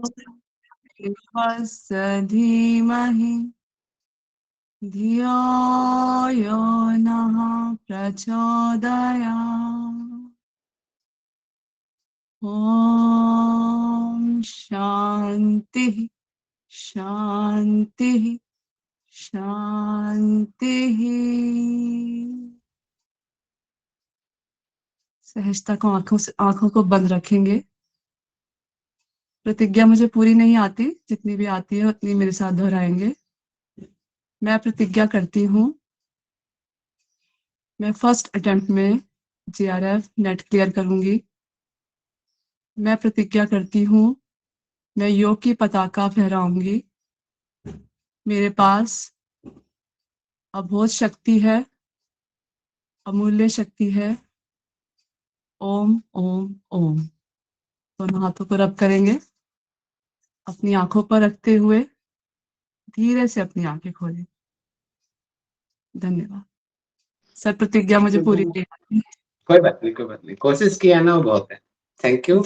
देवस्य धीमहि धियो यो नः प्रचोदयात्। ॐ शान्तिः शान्तिः शान्तिः। सहजता को आंखों को बंद रखेंगे। प्रतिज्ञा मुझे पूरी नहीं आती, जितनी भी आती है उतनी मेरे साथ दोहराएंगे। मैं प्रतिज्ञा करती हूँ, मैं फर्स्ट अटेम्प्ट में जीआरएफ नेट क्लियर करूंगी। मैं प्रतिज्ञा करती हूँ, मैं योग की पताका फहराऊंगी। मेरे पास अबोध शक्ति है, अमूल्य शक्ति है। ओम ओम ओम। दोनों हाथों को रब करेंगे। अपनी आंखों पर रखते हुए धीरे से अपनी आंखें खोलें। धन्यवाद सर। प्रतिज्ञा मुझे पूरी नहीं आती। कोई बात नहीं, कोई बात नहीं, कोशिश किया ना वो बहुत है। Thank you.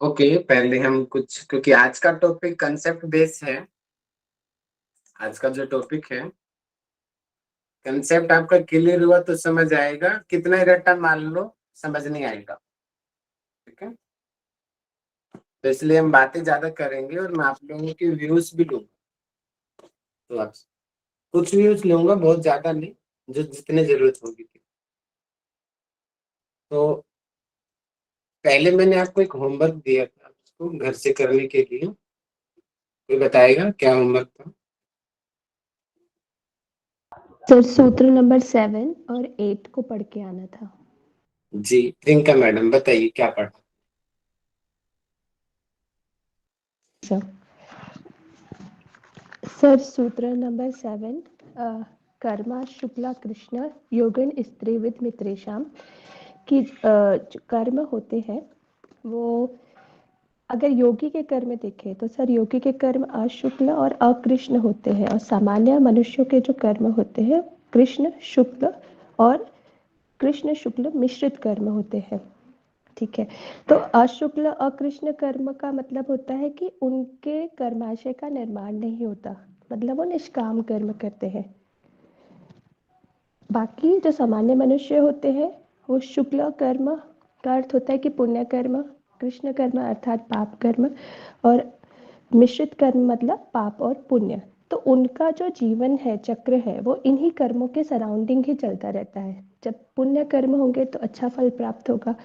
ओके, पहले हम कुछ, क्योंकि आज का टॉपिक कंसेप्ट बेस है। आज का जो टॉपिक है, कंसेप्ट आपका क्लियर हुआ तो समझ आएगा, कितना रट्टा मान लो समझ नहीं आएगा। ठीक है, तो इसलिए हम बातें ज्यादा करेंगे और मैं आप लोगों की व्यूज भी लूंगा। तो आप कुछ व्यूज लूंगा, बहुत ज्यादा नहीं, जो जितने जरूरत होगी। तो पहले मैंने आपको एक होमवर्क दिया था, उसको घर से करने के लिए। कोई बताएगा क्या होमवर्क था? सर सूत्र नंबर 7 और 8 को पढ़ के आना था। जी, प्रियंका मैडम बताइए क्या पढ़ा? सर सूत्र नंबर 7, कर्मा शुक्ला कृष्ण योगन स्त्रीविद मित्रेशम की जो कर्म होते हैं वो, अगर योगी के कर्म देखें तो सर योगी के कर्म अशुक्ल और अकृष्ण होते हैं, और सामान्य मनुष्यों के जो कर्म होते हैं कृष्ण शुक्ल और कृष्ण शुक्ल मिश्रित कर्म होते हैं। ठीक है, तो अशुक्ल अकृष्ण कर्म का मतलब होता है कि उनके कर्माशय का निर्माण नहीं होता, मतलब वो निष्काम कर्म करते हैं। बाकी जो सामान्य मनुष्य होते हैं वो शुक्ल कर्म का अर्थ होता है कि पुण्य कर्म, कृष्ण कर्म अर्थात पाप कर्म, और मिश्रित कर्म मतलब पाप और पुण्य। तो उनका जो जीवन है, चक्र है, वो इन्हीं कर्मों के सराउंडिंग ही चलता रहता है। जब पुण्य कर्म होंगे तो अच्छा फल प्राप्त होगा,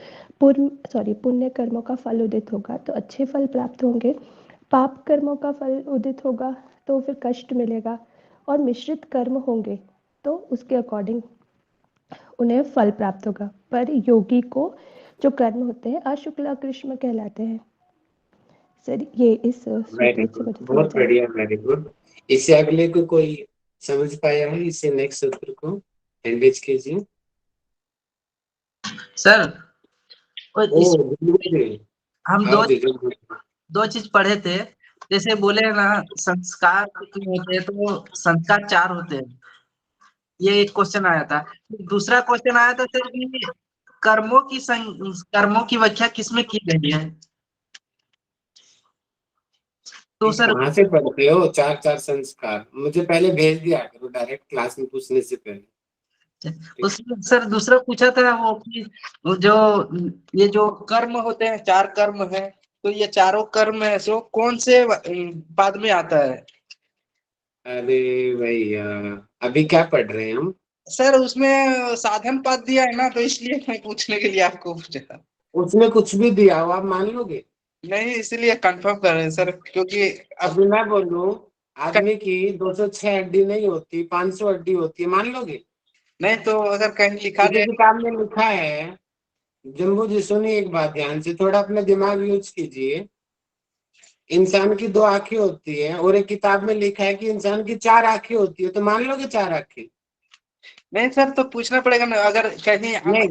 पुण्य कर्मों का फल उदित होगा तो अच्छे फल प्राप्त होंगे, पाप कर्मों का फल उदित होगा तो फिर कष्ट मिलेगा, और मिश्रित कर्म होंगे तो उसके अकॉर्डिंग उन्हें फल प्राप्त होगा। पर योगी को जो कर्म होते हैं अशुक्ल अकृष्ण कहलाते हैं। सर ये इस वेरी गुड, बहुत बढ़िया, वेरी गुड। इससे अगले को कोई समझ पाया है? इससे नेक्स्ट सूत्र को एंगेज कीजिए सर। हम दो चीज पढ़े थे, जैसे बोले हैं ना संस्कार कितने होते हैं, तो संस्कार 4 होते हैं। ये एक क्वेश्चन आया था। दूसरा क्वेश्चन आया था सर कि कर्मों की व्याख्या किसमें की गई है? तो सर कहाँ से पढ़ते हो 4 संस्कार? मुझे पहले भेज दिया करो डायरेक्ट क्लास में पूछने से पहले। उसमें सर दूसरा पूछा था वो कि जो ये जो कर्म होते हैं 4 कर्म है, तो ये चारों कर्म है सो कौन से पद में आता है? अरे भैया, अभी क्या पढ़ रहे हैं हम? सर उसमें साधन पद दिया है ना, तो इसलिए मैं पूछने के लिए आपको पूछा। उसमें कुछ भी दिया हो आप मान लोगे? नहीं, इसलिए कंफर्म कर रहे हैं सर, क्योंकि अभी मैं बोलूं, आदमी की 206 हड्डी नहीं होती, 500 हड्डी होती है, मान लोगे? नहीं तो अगर कहीं लिखा मुझे किताब में लिखा है। जम्बू जी सुनिए एक बात ध्यान से, थोड़ा अपना दिमाग यूज कीजिए। इंसान की 2 आंखें होती है और एक किताब में लिखा है कि इंसान की 4 आंखें होती है, तो मान लोगे 4 आंखें? नहीं सर, तो पूछना पड़ेगा ना, अगर कहीं नहीं,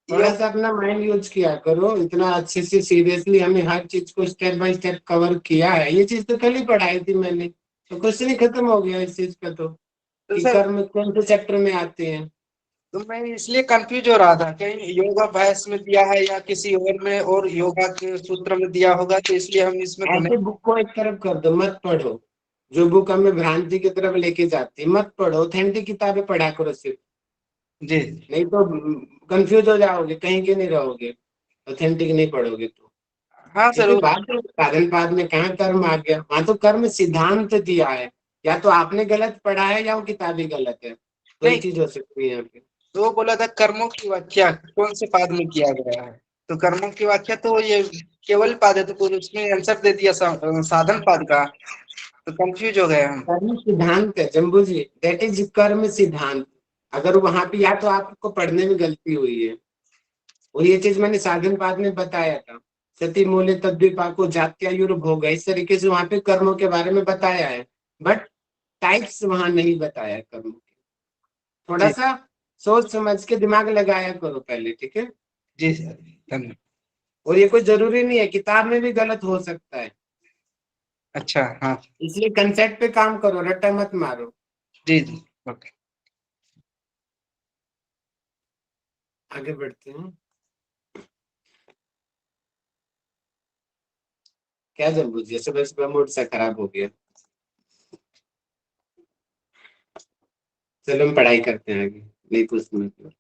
थोड़ा सा अपना माइंड यूज किया करो। इतना अच्छे से सीरियसली हमने हर चीज को स्टेप बाय स्टेप कवर किया है। ये चीज तो कल ही पढ़ाई थी मैंने, तो क्वेश्चन ही खत्म हो गया इस चीज का। तो कि सर कर्म कौन से चैप्टर में आते हैं? तो मैं इसलिए कंफ्यूज हो रहा था, कहीं योगा अभ्यास में दिया है या किसी और में, और योगा के सूत्र में दिया होगा, तो इसलिए हम इसमें तो ऐसे नहीं। बुक को एक तरफ कर दो, मत पढ़ो। जो बुक हमें भ्रांति की तरफ लेके जाती है, मत पढ़ो। ऑथेंटिक किताबें पढ़ा करो सिर्फ, जी नहीं तो कंफ्यूज हो जाओगे, कहीं के नहीं रहोगे, ऑथेंटिक नहीं पढ़ोगे तो। हाँ सर। क्योंकि बात तो साधन पाद में कहाँ कर्म आ गया, वहां तो कर्म सिद्धांत दिया है। या तो आपने गलत पढ़ा है या वो किताबी गलत है, दो ही नहीं, चीज हो सकती है यहाँ पे। तो वो बोला था कर्मों की व्याख्या कौन से पाद में किया गया है, तो कर्मों की व्याख्या तो ये केवल पाद है, तो फिर उसमें आंसर दे दिया साधन पाद का, तो कंफ्यूज हो गए हम। कर्म सिद्धांत है जम्बू जी, दैट इज कर्म सिद्धांत। अगर वहां पे या तो आपको पढ़ने में गलती हुई है, और ये चीज मैंने साधन पाद में बताया था, सती मूल्य तद्विपाको जात्यायुर्भोग, इस तरीके से वहां पे कर्मों के बारे में बताया है। बट टाइप्स वहां नहीं बताया कर्मों के। थोड़ा जी सा सोच समझ के दिमाग लगाया करो पहले, ठीक है। जी सर, धन्यवाद। और ये कोई जरूरी नहीं है, किताब में भी गलत हो सकता है, अच्छा हाँ। इसलिए कंसेप्ट पे काम करो, रट्टा मत मारो। जी जी। ओके। आगे बढ़ते हैं। क्या जम्बू जी, सुबह सुबह मूड सा खराब हो गया। चलो हम पढ़ाई करते हैं आगे, नहीं पूछते मतलब।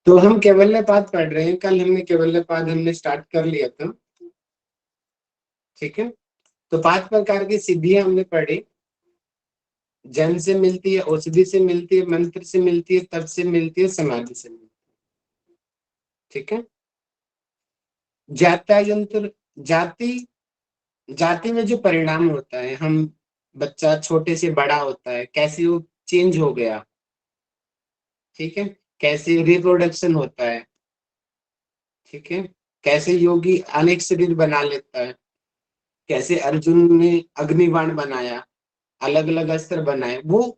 तो हम कैवल्यपाद पढ़ रहे हैं, कल हमने कैवल्यपाद हमने स्टार्ट कर लिया था, ठीक है। तो 5 प्रकार की सिद्धियां हमने पढ़ी। जन से मिलती है, औषधि से मिलती है, मंत्र से मिलती है, तप से मिलती है, समाधि से मिलती है, ठीक है। जाता यंत्र, जाति, जाति में जो परिणाम होता है, हम बच्चा छोटे से बड़ा होता है, कैसे वो चेंज हो गया, ठीक है। कैसे रिप्रोडक्शन होता है, ठीक है। कैसे योगी अनेक शरीर बना लेता है, कैसे अर्जुन ने अग्निबाण बनाया, अलग अलग अस्त्र बनाए। वो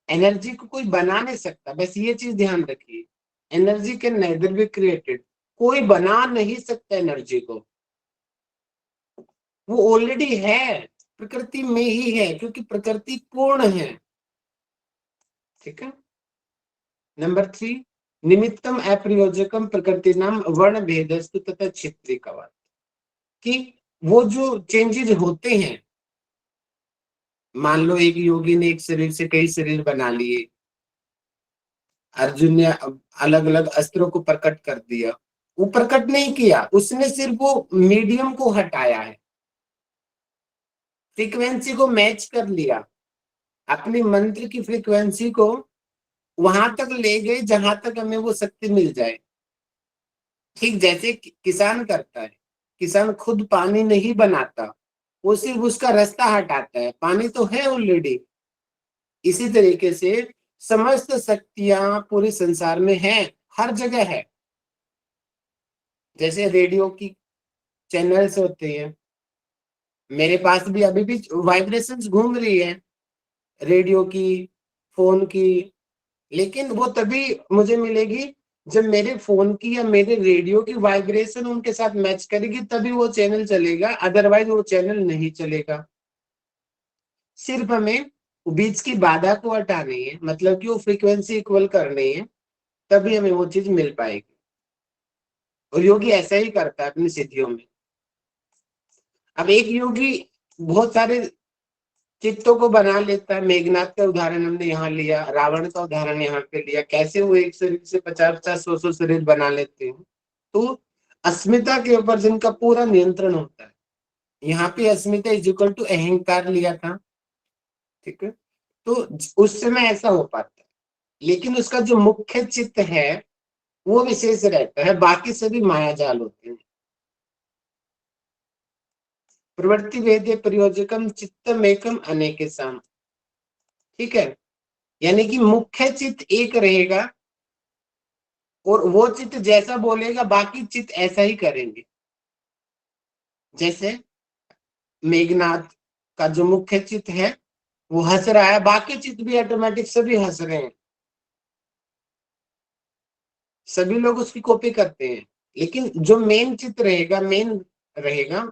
एनर्जी को कोई बना नहीं सकता, बस ये चीज ध्यान रखिए। Energy can nether be created, कोई बना नहीं सकता एनर्जी को, वो ऑलरेडी है, प्रकृति में ही है, क्योंकि प्रकृति पूर्ण है, ठीक है। नंबर 3, निमित्तम अप्रयोजकम प्रकृति नाम वर्ण भेदस्तु तथा क्षेत्रीय कवच, कि वो जो चेंजेस होते हैं, मान लो एक योगी ने एक शरीर से कई शरीर बना लिए, अर्जुन ने अलग अलग अस्त्रों को प्रकट कर दिया। वो प्रकट नहीं किया, उसने सिर्फ वो मीडियम को हटाया है, फ्रीक्वेंसी को मैच कर लिया, अपनी मंत्र की फ्रीक्वेंसी को वहां तक ले गए जहां तक हमें वो शक्ति मिल जाए। ठीक जैसे किसान करता है, किसान खुद पानी नहीं बनाता, वो सिर्फ उसका रास्ता हटाता है, पानी तो है ऑलरेडी। इसी तरीके से समस्त शक्तियां पूरे संसार में हैं, हर जगह है। जैसे रेडियो की चैनल्स होते हैं, मेरे पास भी अभी भी वाइब्रेशंस घूम रही है रेडियो की, फोन की, लेकिन वो तभी मुझे मिलेगी जब मेरे फोन की या मेरे रेडियो की वाइब्रेशन उनके साथ मैच करेगी, तभी वो चैनल चलेगा, अदरवाइज वो चैनल नहीं चलेगा। सिर्फ हमें बीच की बाधा को हटानी है, मतलब कि वो फ्रीक्वेंसी इक्वल करनी है, तभी हमें वो चीज मिल पाएगी। और योगी ऐसा ही करता है अपनी सिद्धियों में। अब एक योगी बहुत सारे चित्तों को बना लेता है, मेघनाथ का उदाहरण हमने यहाँ लिया, रावण का उदाहरण यहाँ पे लिया, कैसे वो एक शरीर से 50-50 100-100 शरीर बना लेते हैं। तो अस्मिता के ऊपर जिनका पूरा नियंत्रण होता है, यहाँ पे अस्मिता इज इक्वल टू अहंकार लिया था, ठीक है। तो उस समय ऐसा हो पाता है, लेकिन उसका जो मुख्य चित्त है वो विशेष रहता है, बाकी सभी माया जाल होते हैं। प्रवृत्ति भेदे प्रयोजकम चित्तम एकम अनेके साम, ठीक है। यानी कि मुख्य चित्त एक रहेगा, और वो चित्त जैसा बोलेगा बाकी चित्त ऐसा ही करेंगे। जैसे मेघनाथ का जो मुख्य चित्त है वो हंस रहा है, बाकी चित्त भी ऑटोमेटिक सभी हंस रहे हैं, सभी लोग उसकी कॉपी करते हैं। लेकिन जो मेन चित्त रहेगा, मेन रहेगा,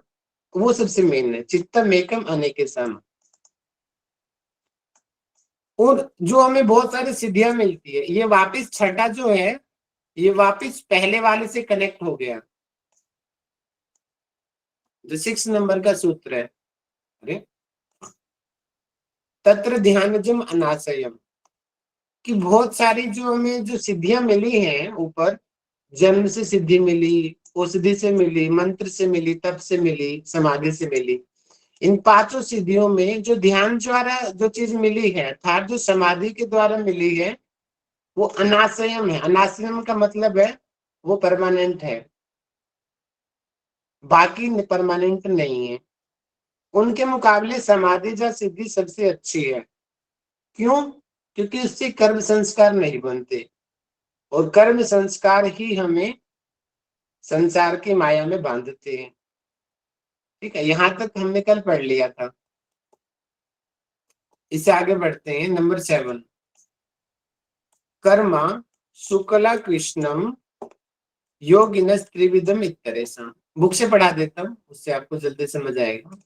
वो सबसे मेन है, चित्तम एकम अनेके सम। और जो हमें बहुत सारी सिद्धियां मिलती है, ये वापस छठा जो है ये वापस पहले वाले से कनेक्ट हो गया, जो 6 नंबर का सूत्र है। अरे तत्र ध्यानजम अनाशयम, कि बहुत सारी जो हमें जो सिद्धियां मिली हैं ऊपर, जन्म से सिद्धि मिली, औषधि से मिली, मंत्र से मिली, तप से मिली, समाधि से मिली, इन पांचों सिद्धियों में जो ध्यान द्वारा जो चीज मिली है अर्थात जो समाधि के द्वारा मिली है वो अनाशयम है। अनाशयम का मतलब है वो परमानेंट है, बाकी परमानेंट नहीं है। उनके मुकाबले समाधि या सिद्धि सबसे अच्छी है। क्यों? क्योंकि उससे कर्म संस्कार नहीं बनते, और कर्म संस्कार ही हमें संसार की माया में बांधते हैं। ठीक है, यहां तक हमने कल पढ़ लिया था। इससे आगे बढ़ते हैं, नंबर 7, कर्मा शुक्ला कृष्णम योगिनस त्रिविधम इतरेषां। बुक से पढ़ा देता हूँ, उससे आपको जल्दी समझ आएगा।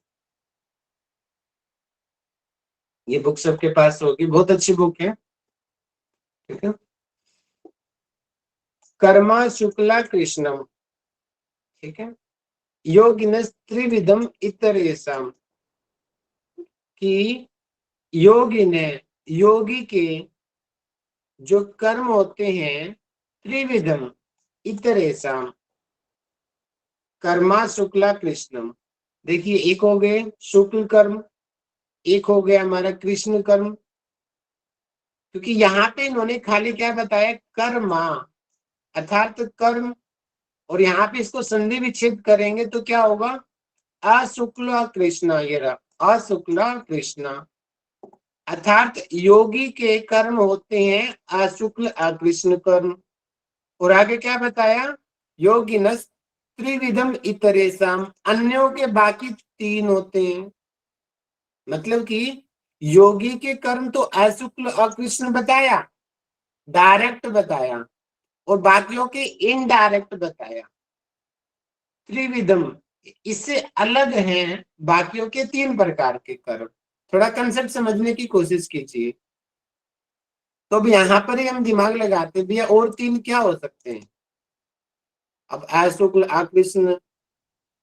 ये बुक सबके पास होगी, बहुत अच्छी बुक है। ठीक है, कर्मा शुक्ला कृष्णम, ठीक है, योगिनस त्रिविधम इतरेषां, कि योगी ने, योगी के जो कर्म होते हैं त्रिविधम इतरेषां, कर्मा शुक्ला कृष्णम, देखिए एक हो गए शुक्ल कर्म, एक हो गया हमारा कृष्ण कर्म। क्योंकि यहाँ पे इन्होंने खाली क्या बताया, कर्मा अर्थात कर्म, और यहाँ पे इसको संधि विच्छेद करेंगे तो क्या होगा, अशुक्ल कृष्ण, ये रहा अशुक्ल कृष्ण, अर्थात योगी के कर्म होते हैं अशुक्ल अकृष्ण कर्म। और आगे क्या बताया, योगिनस त्रिविधम इतरेषां, अन्यों के बाकी 3 होते हैं। मतलब कि योगी के कर्म तो अशुक्ल अकृष्ण बताया, डायरेक्ट बताया, और बाकियों के इनडायरेक्ट बताया। त्रिविधम, इससे अलग हैं बाकियों के 3 प्रकार के कर्म। थोड़ा कंसेप्ट समझने की कोशिश कीजिए। तो अब यहाँ पर ही हम दिमाग लगाते भैया और 3 क्या हो सकते हैं। अब अशुक्ल अकृष्ण,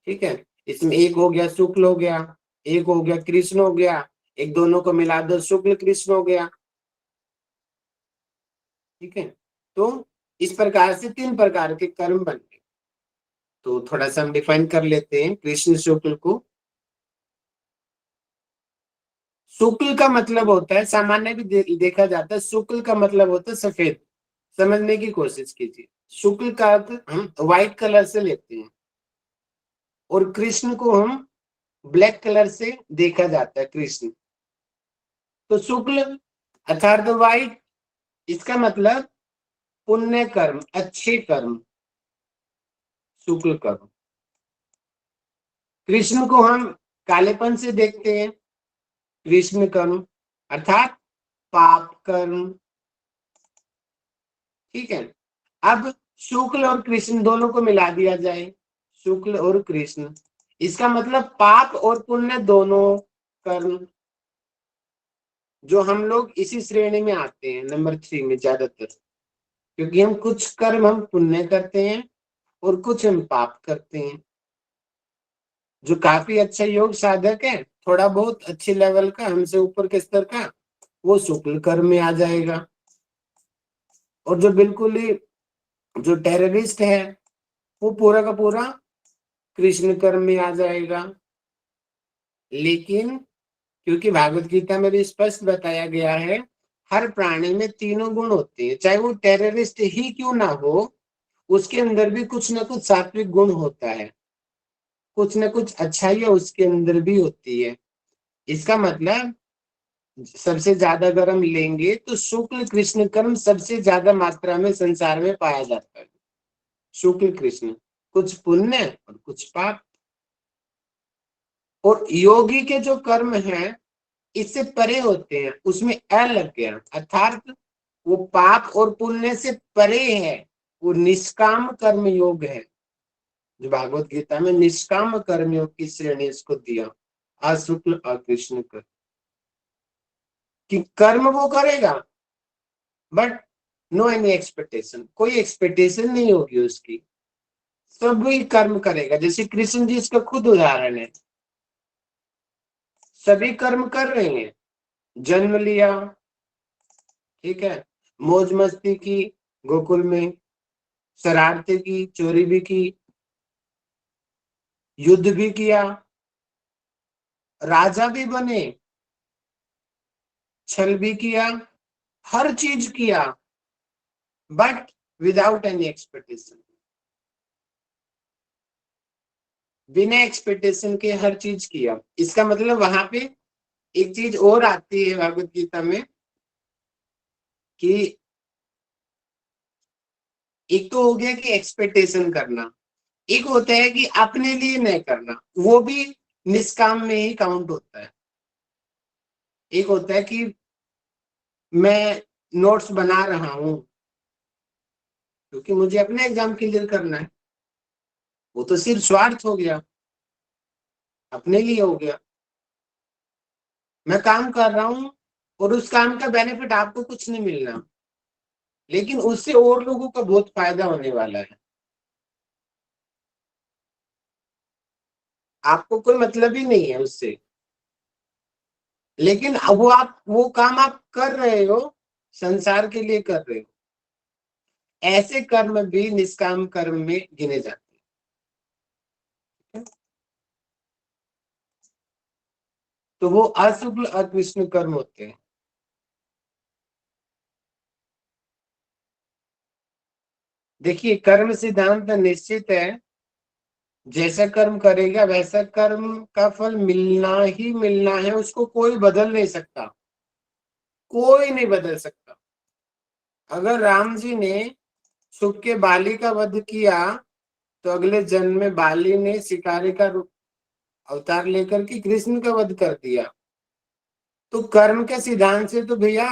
ठीक है, इसमें एक हो गया शुक्ल हो गया, एक हो गया कृष्ण हो गया, एक दोनों को मिला दो शुक्ल कृष्ण हो गया। ठीक है, तो इस प्रकार से 3 प्रकार के कर्म बन गए। तो थोड़ा सा हम डिफाइन कर लेते हैं कृष्ण शुक्ल को। शुक्ल का मतलब होता है, सामान्य भी देखा जाता है, शुक्ल का मतलब होता है सफेद। समझने की कोशिश कीजिए, शुक्ल का अर्थ हम व्हाइट कलर से लेते हैं, और कृष्ण को हम ब्लैक कलर से देखा जाता है कृष्ण। तो शुक्ल अर्थात व्हाइट, इसका मतलब पुण्य कर्म, अच्छे कर्म, शुक्ल कर्म। कृष्ण को हम कालेपन से देखते हैं, कृष्ण कर्म अर्थात पाप कर्म। ठीक है, अब शुक्ल और कृष्ण दोनों को मिला दिया जाए, शुक्ल और कृष्ण, इसका मतलब पाप और पुण्य दोनों कर्म, जो हम लोग इसी श्रेणी में आते हैं नंबर 3 में ज्यादातर। क्योंकि हम कुछ कर्म हम पुण्य करते हैं और कुछ हम पाप करते हैं। जो काफी अच्छा योग साधक है, थोड़ा बहुत अच्छे लेवल का, हमसे ऊपर के स्तर का, वो शुक्ल कर्म में आ जाएगा। और जो बिल्कुल ही जो टेररिस्ट है वो पूरा का पूरा कृष्ण कर्म में आ जाएगा। लेकिन क्योंकि भागवत गीता में भी स्पष्ट बताया गया है, हर प्राणी में तीनों गुण होते हैं, चाहे वो टेररिस्ट ही क्यों ना हो, उसके अंदर भी कुछ ना कुछ सात्विक गुण होता है, कुछ ना कुछ अच्छाइयां उसके अंदर भी होती है। इसका मतलब सबसे ज्यादा अगर हम लेंगे तो शुक्ल कृष्ण कर्म सबसे ज्यादा मात्रा में संसार में पाया जाता है। शुक्ल कृष्ण, कुछ पुण्य और कुछ पाप। और योगी के जो कर्म हैं इससे परे होते हैं, उसमें अ लग गया, अर्थात वो पाप और पुण्य से परे है, वो निष्काम कर्म योग है। जो भागवत गीता में निष्काम कर्म योग की श्रेणी इसको दिया, अशुक्ल अकृष्ण कर्म। कि कर्म वो करेगा बट नो एनी एक्सपेक्टेशन, कोई एक्सपेक्टेशन नहीं होगी उसकी, सभी कर्म करेगा। जैसे कृष्ण जी इसका खुद उदाहरण है, सभी कर्म कर रहे हैं, जन्म लिया, ठीक है, मौज मस्ती की गोकुल में, शरारतें की, चोरी भी की, युद्ध भी किया, राजा भी बने, छल भी किया, हर चीज किया बट विदाउट एनी एक्सपेक्टेशन, बिना एक्सपेक्टेशन के हर चीज किया। इसका मतलब वहां पे एक चीज और आती है भगवत गीता में कि एक तो हो गया कि एक्सपेक्टेशन करना, एक होता है कि अपने लिए नहीं करना, वो भी निष्काम में ही काउंट होता है। एक होता है कि मैं नोट्स बना रहा हूं क्योंकि मुझे अपने एग्जाम क्लियर करना है, वो तो सिर्फ स्वार्थ हो गया, अपने लिए हो गया। मैं काम कर रहा हूं और उस काम का बेनिफिट आपको कुछ नहीं मिलना, लेकिन उससे और लोगों को बहुत फायदा होने वाला है। आपको कोई मतलब ही नहीं है उससे, लेकिन वो काम आप कर रहे हो, संसार के लिए कर रहे हो। ऐसे कर्म भी निष्काम कर्म में गिने जाते हैं। तो वो अशुक्ल अकृष्ण कर्म होते हैं। देखिए कर्म सिद्धांत निश्चित है, जैसा कर्म करेगा वैसा कर्म का फल मिलना ही मिलना है, उसको कोई बदल नहीं सकता, कोई नहीं बदल सकता। अगर राम जी ने सुख के बाली का वध किया तो अगले जन्म में बाली ने शिकारी का रूप अवतार लेकर के कृष्ण का वध कर दिया। तो कर्म के सिद्धांत से तो भैया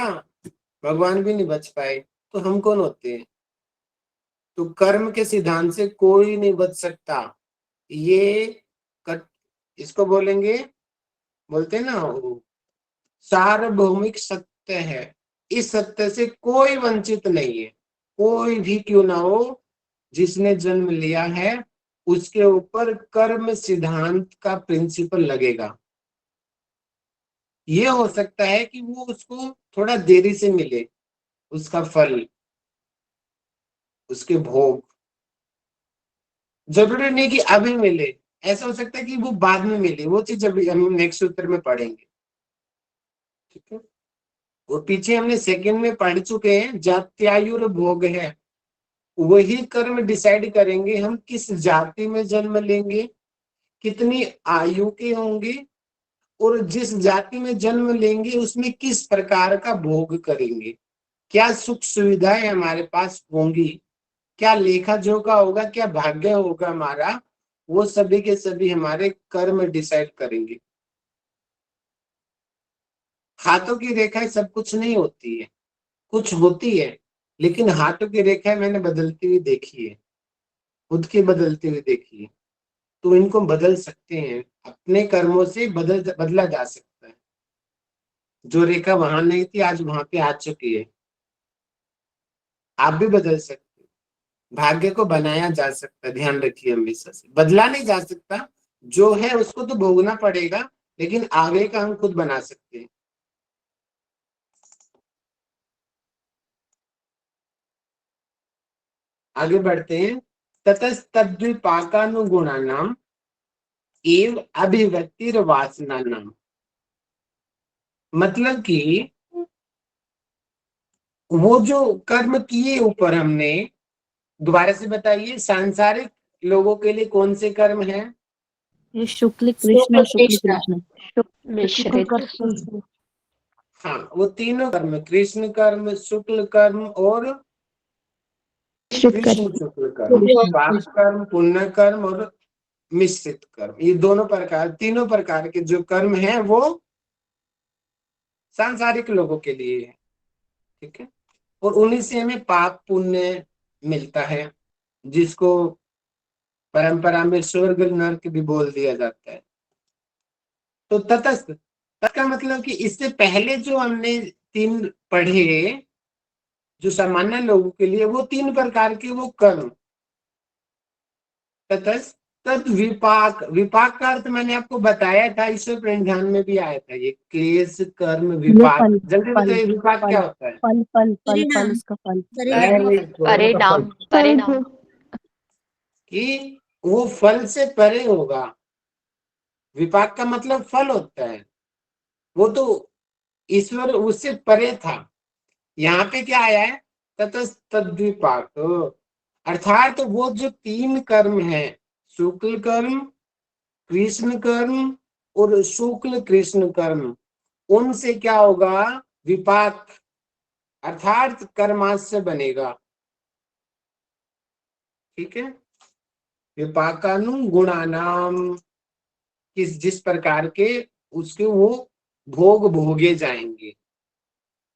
भगवान भी नहीं बच पाए, तो हम कौन होते हैं? तो कर्म के सिद्धांत से कोई नहीं बच सकता। ये कट, इसको बोलेंगे, बोलते हैं ना, सार्वभौमिक सत्य है। इस सत्य से कोई वंचित नहीं है, कोई भी क्यों ना हो, जिसने जन्म लिया है उसके ऊपर कर्म सिद्धांत का प्रिंसिपल लगेगा। ये हो सकता है कि वो उसको थोड़ा देरी से मिले, उसका फल, उसके भोग, जरूरी नहीं कि अभी मिले, ऐसा हो सकता है कि वो बाद में मिले। वो चीज अभी हम नेक्स्ट सूत्र में पढ़ेंगे, ठीक है। वो पीछे हमने सेकंड में पढ़ चुके हैं, जात्यायुर भोग है। वही कर्म डिसाइड करेंगे हम किस जाति में जन्म लेंगे, कितनी आयु के होंगे, और जिस जाति में जन्म लेंगे उसमें किस प्रकार का भोग करेंगे, क्या सुख सुविधाएं हमारे पास होंगी, क्या लेखा जोखा होगा, क्या भाग्य होगा हमारा, वो सभी के सभी हमारे कर्म डिसाइड करेंगे। हाथों की रेखाएं सब कुछ नहीं होती है, कुछ होती है, लेकिन हाथों की रेखाएं मैंने बदलती हुई देखी है, खुद की बदलती हुई देखी है। तो इनको बदल सकते हैं, अपने कर्मों से बदला जा सकता है। जो रेखा वहां नहीं थी आज वहां पे आ चुकी है, आप भी बदल सकते हैं। भाग्य को बनाया जा सकता है, ध्यान रखिए, हमेशा से बदला नहीं जा सकता, जो है उसको तो भोगना पड़ेगा, लेकिन आगे का हम खुद बना सकते हैं। आगे बढ़ते हैं। ततस्तद्विपाकानुगुणा नाम एव अभिव्यक्तिर वासना नाम, मतलब कि वो जो कर्म किए ऊपर हमने, दोबारा से बताइए, सांसारिक लोगों के लिए कौन से कर्म हैं? ये शुक्ल कृष्ण शुक्ल कृष्ण मिश्रित। हाँ, वो तीनों कर्म, कृष्ण कर्म, शुक्ल कर्म और मिश्रित कृष्ण कर्म। शुक्ल कर्म, पाप कर्म, पुण्य कर्म और मिश्रित कर्म, ये दोनों प्रकार, तीनों प्रकार के जो कर्म हैं वो सांसारिक लोगों के लिए है, ठीक है। और उन्हीं से हमें पाप पुण्य मिलता है, जिसको परंपरा में स्वर्ग नरक भी बोल दिया जाता है। तो तटस्थ, इसका मतलब कि इससे पहले जो हमने 3 पढ़े जो सामान्य लोगों के लिए, वो 3 प्रकार के वो कर्म, ततस तद विपाक। विपाक का अर्थ मैंने आपको बताया था, ईश्वर प्रणिधान में भी आया था, ये क्लेश कर्म ये विपाक। फल जल्दी फल बताइए विपाक क्या फल होता है? फल फल फल फल परिणाम उसका फल। परिणाम परिणाम फल परिणाम भोग कि वो फल से परे होगा। विपाक का मतलब फल होता है, वो तो ईश्वर उससे परे था। यहाँ पे क्या आया है? तद्विपाक, अर्थात तो वो जो 3 कर्म है, शुक्ल कर्म, कृष्ण कर्म और शुक्ल कृष्ण कर्म, उनसे क्या होगा? विपाक, अर्थात कर्माशय बनेगा। ठीक है। विपाकानु गुणानाम, जिस प्रकार के उसके वो भोग भोगे जाएंगे,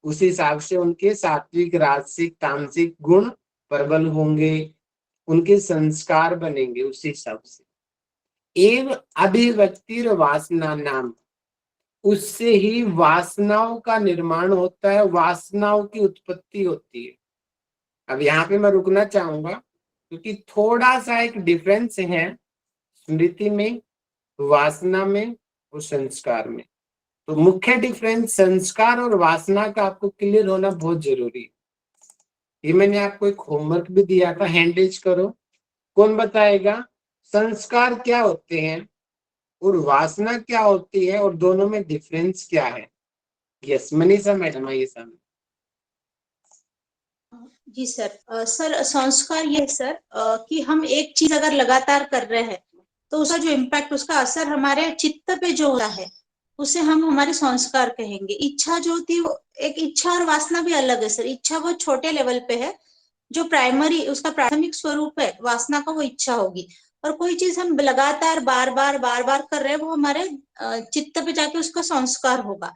उस हिसाब से उनके सात्विक राजसिक तामसिक गुण प्रबल होंगे, उनके संस्कार बनेंगे उस हिसाब से। एव अभिव्यक्तिर वासना नाम, उससे ही वासनाओं का निर्माण होता है, वासनाओं की उत्पत्ति होती है। अब यहाँ पे मैं रुकना चाहूंगा क्योंकि थोड़ा सा एक डिफरेंस है स्मृति में, वासना में और संस्कार में। तो मुख्य डिफरेंस संस्कार और वासना का आपको क्लियर होना बहुत जरूरी है। ये मैंने आपको एक होमवर्क भी दिया था, हैंडएज करो। कौन बताएगा संस्कार क्या होते हैं और वासना क्या होती है और दोनों में डिफरेंस क्या है? यस मनीषा मैडम आइए सामने। जी सर। सर संस्कार ये है सर कि हम एक चीज अगर लगातार कर रहे हैं तो उसका जो इम्पैक्ट, उसका असर हमारे चित्त पे जो होता है उसे हम हमारे संस्कार कहेंगे। इच्छा जो होती है वो एक, इच्छा और वासना भी अलग है सर। इच्छा वो छोटे लेवल पे है, जो प्राइमरी उसका प्राथमिक स्वरूप है, वासना का वो इच्छा होगी। और कोई चीज हम लगातार बार बार कर रहे हैं वो हमारे चित्त पे जाके उसका संस्कार होगा।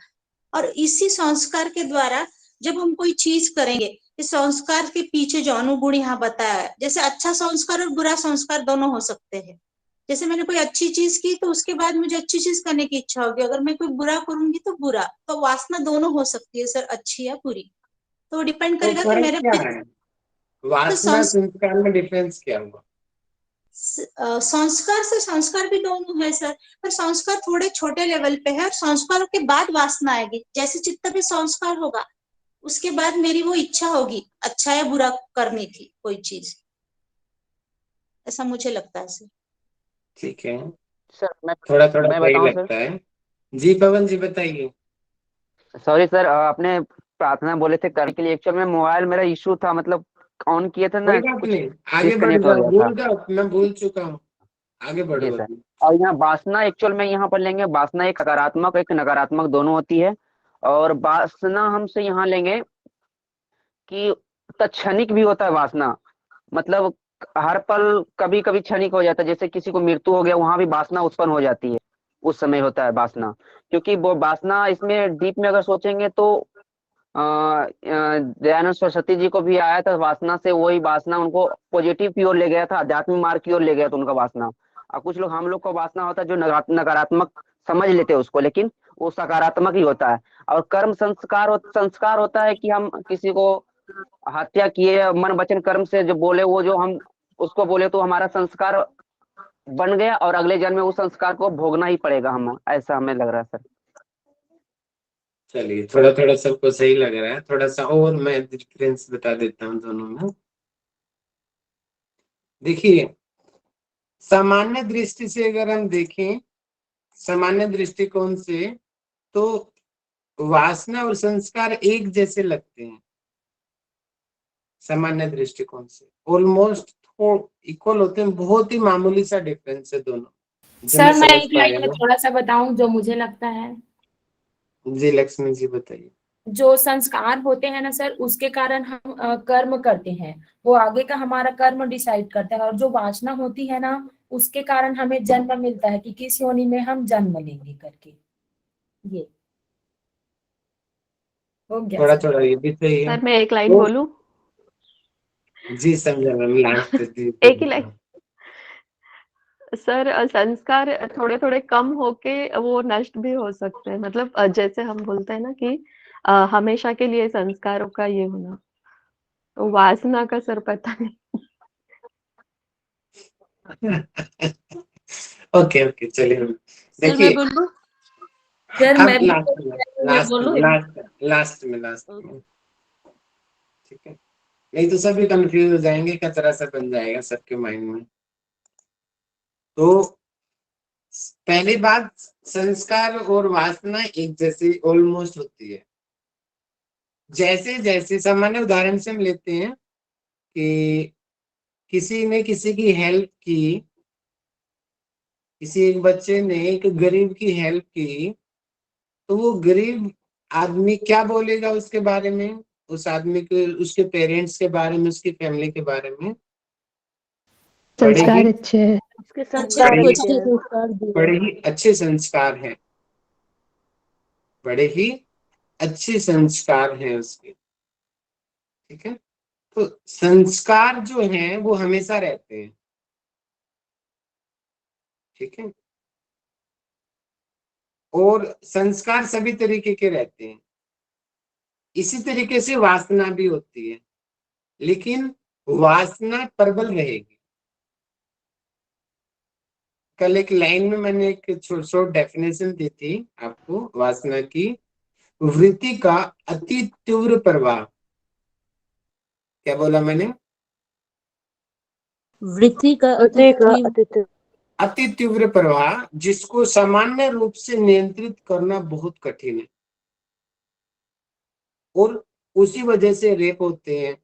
और इसी संस्कार के द्वारा जब हम कोई चीज करेंगे, इस संस्कार के पीछे जो अनुगुण यहाँ बताया है, जैसे अच्छा संस्कार और बुरा संस्कार दोनों हो सकते हैं। जैसे मैंने कोई अच्छी चीज की तो उसके बाद मुझे अच्छी चीज करने की इच्छा होगी, अगर मैं कोई बुरा करूंगी तो बुरा। तो वासना दोनों हो सकती है सर, अच्छी या बुरी। तो डिपेंड तो करेगा कि फर्क मेरे क्या पे। है? वासना संस्कार में डिफरेंस क्या हुआ? संस्कार से संस्कार भी दोनों है सर, पर संस्कार थोड़े छोटे लेवल पे है और संस्कारों के बाद वासना आएगी। जैसे चित्त पे संस्कार होगा उसके बाद मेरी वो इच्छा होगी अच्छा या बुरा करनी थी कोई चीज, ऐसा मुझे लगता है सर। ठीक है, सर थोड़ा थोड़ा मैं सही बताऊं सर। लगता है। जी पवन जी बताइए। सॉरी सर, आपने प्रार्थना बोले थे करने के लिए, एक्चुअल में मोबाइल मेरा इशू था, मतलब ऑन किए थे कोई ना, बात कुछ नहीं, आगे बढ़ डिस्कनेक्ट हो जाओ, गया था। भूल जाओ, मैं भूल चुका हूँ, आगे जी बढ़ो सर। अभी। और यहाँ वासना एक्चुअल में यहाँ पर लेंगे, वासना एक सकारात्मक एक नकारात्मक दोनों होती है। और वासना हमसे यहाँ लेंगे कि तत्क्षणिक भी होता है वासना, मतलब हर पल कभी कभी क्षणिक हो जाता है। जैसे किसी को मृत्यु हो गया, वहां भी वासना उत्पन्न हो जाती है, उस समय होता है वासना। क्योंकि वो वासना इसमें डीप में अगर सोचेंगे तो दयानंद सरस्वती जी को भी आया था वासना से, वही वासना उनको पॉजिटिव की ओर ले गया था, आध्यात्मिक मार्ग की ओर ले गया था उनका वासना। और कुछ लोग, हम लोग को वासना होता है जो नकारात्मक समझ लेते हैं उसको, लेकिन वो सकारात्मक ही होता है। और कर्म संस्कार होता है कि हम किसी को हत्या किए, मन वचन कर्म से जो बोले, वो जो हम उसको बोले तो हमारा संस्कार बन गया, और अगले जन्म में उस संस्कार को भोगना ही पड़ेगा हम, ऐसा हमें लग रहा है सर। चलिए थोड़ा थोड़ा सबको सही लग रहा है, थोड़ा सा और मैं डिफरेंस बता देता हूँ दोनों में। देखिए सामान्य दृष्टि से अगर हम देखें, सामान्य दृष्टिकोण से, तो वासना और संस्कार एक जैसे लगते हैं। सामान्य दृष्टिकोण से ऑलमोस्ट इक्वल होते हैं, बहुत ही मामूली सा डिफरेंस है दोनों, जो मैं सर मैं समझ एक पाया लाइन में हूँ। थोड़ा सा बताऊं जो मुझे लगता है। जी लक्ष्मी जी बताइए। जो संस्कार होते हैं ना सर, उसके कारण हम कर्म करते हैं, वो आगे का हमारा कर्म डिसाइड करता है। और जो वासना होती है ना, उसके कारण हमें जन्म मिलता है कि किस योनि में हम जन्म लेंगे करके। ये हो गया थोड़ा सर। थोड़ा ये भी सही है। सर मैं एक लाइन तो बोलूं? जी समझा मैम, लास्ट जी एक ही लाइन। सर संस्कार थोड़े थोड़े कम होके वो नष्ट भी हो सकते हैं, मतलब जैसे हम बोलते हैं ना कि हमेशा के लिए संस्कारों का ये होना, तो वासना का सर पता नहीं। ओके ओके चलिए सर मैं देखिए बोलूं? सर अब मैं लास्ट में मैं बोलूं? लास्ट में ठीक है, नहीं तो सभी कंफ्यूज हो जाएंगे, कचरा सा बन जाएगा सबके माइंड में। तो पहली बात, संस्कार और वासना एक जैसी ऑलमोस्ट होती है। जैसे जैसे सामान्य उदाहरण से हम लेते हैं कि किसी ने किसी की हेल्प की, किसी एक बच्चे ने एक गरीब की हेल्प की, तो वो गरीब आदमी क्या बोलेगा उसके बारे में, उस आदमी के, उसके पेरेंट्स के बारे में, उसकी फैमिली के बारे में? बड़े ही संस्कार अच्छे हैं। उसके अच्छे संस्कार बड़े अच्छे ही हैं। संस्कार दिए। बड़े ही अच्छे संस्कार हैं, बड़े ही अच्छे संस्कार हैं उसके। ठीक है, तो संस्कार जो हैं वो हमेशा रहते हैं। ठीक है, और संस्कार सभी तरीके के रहते हैं। इसी तरीके से वासना भी होती है, लेकिन वासना प्रबल रहेगी। कल एक लाइन में मैंने एक शॉर्ट डेफिनेशन दी थी आपको वासना की, वृत्ति का अति तीव्र प्रभाव। क्या बोला मैंने? वृत्ति का अतिथि अति तीव्र प्रवाह, जिसको सामान्य रूप से नियंत्रित करना बहुत कठिन है, और उसी वजह से रेप होते हैं,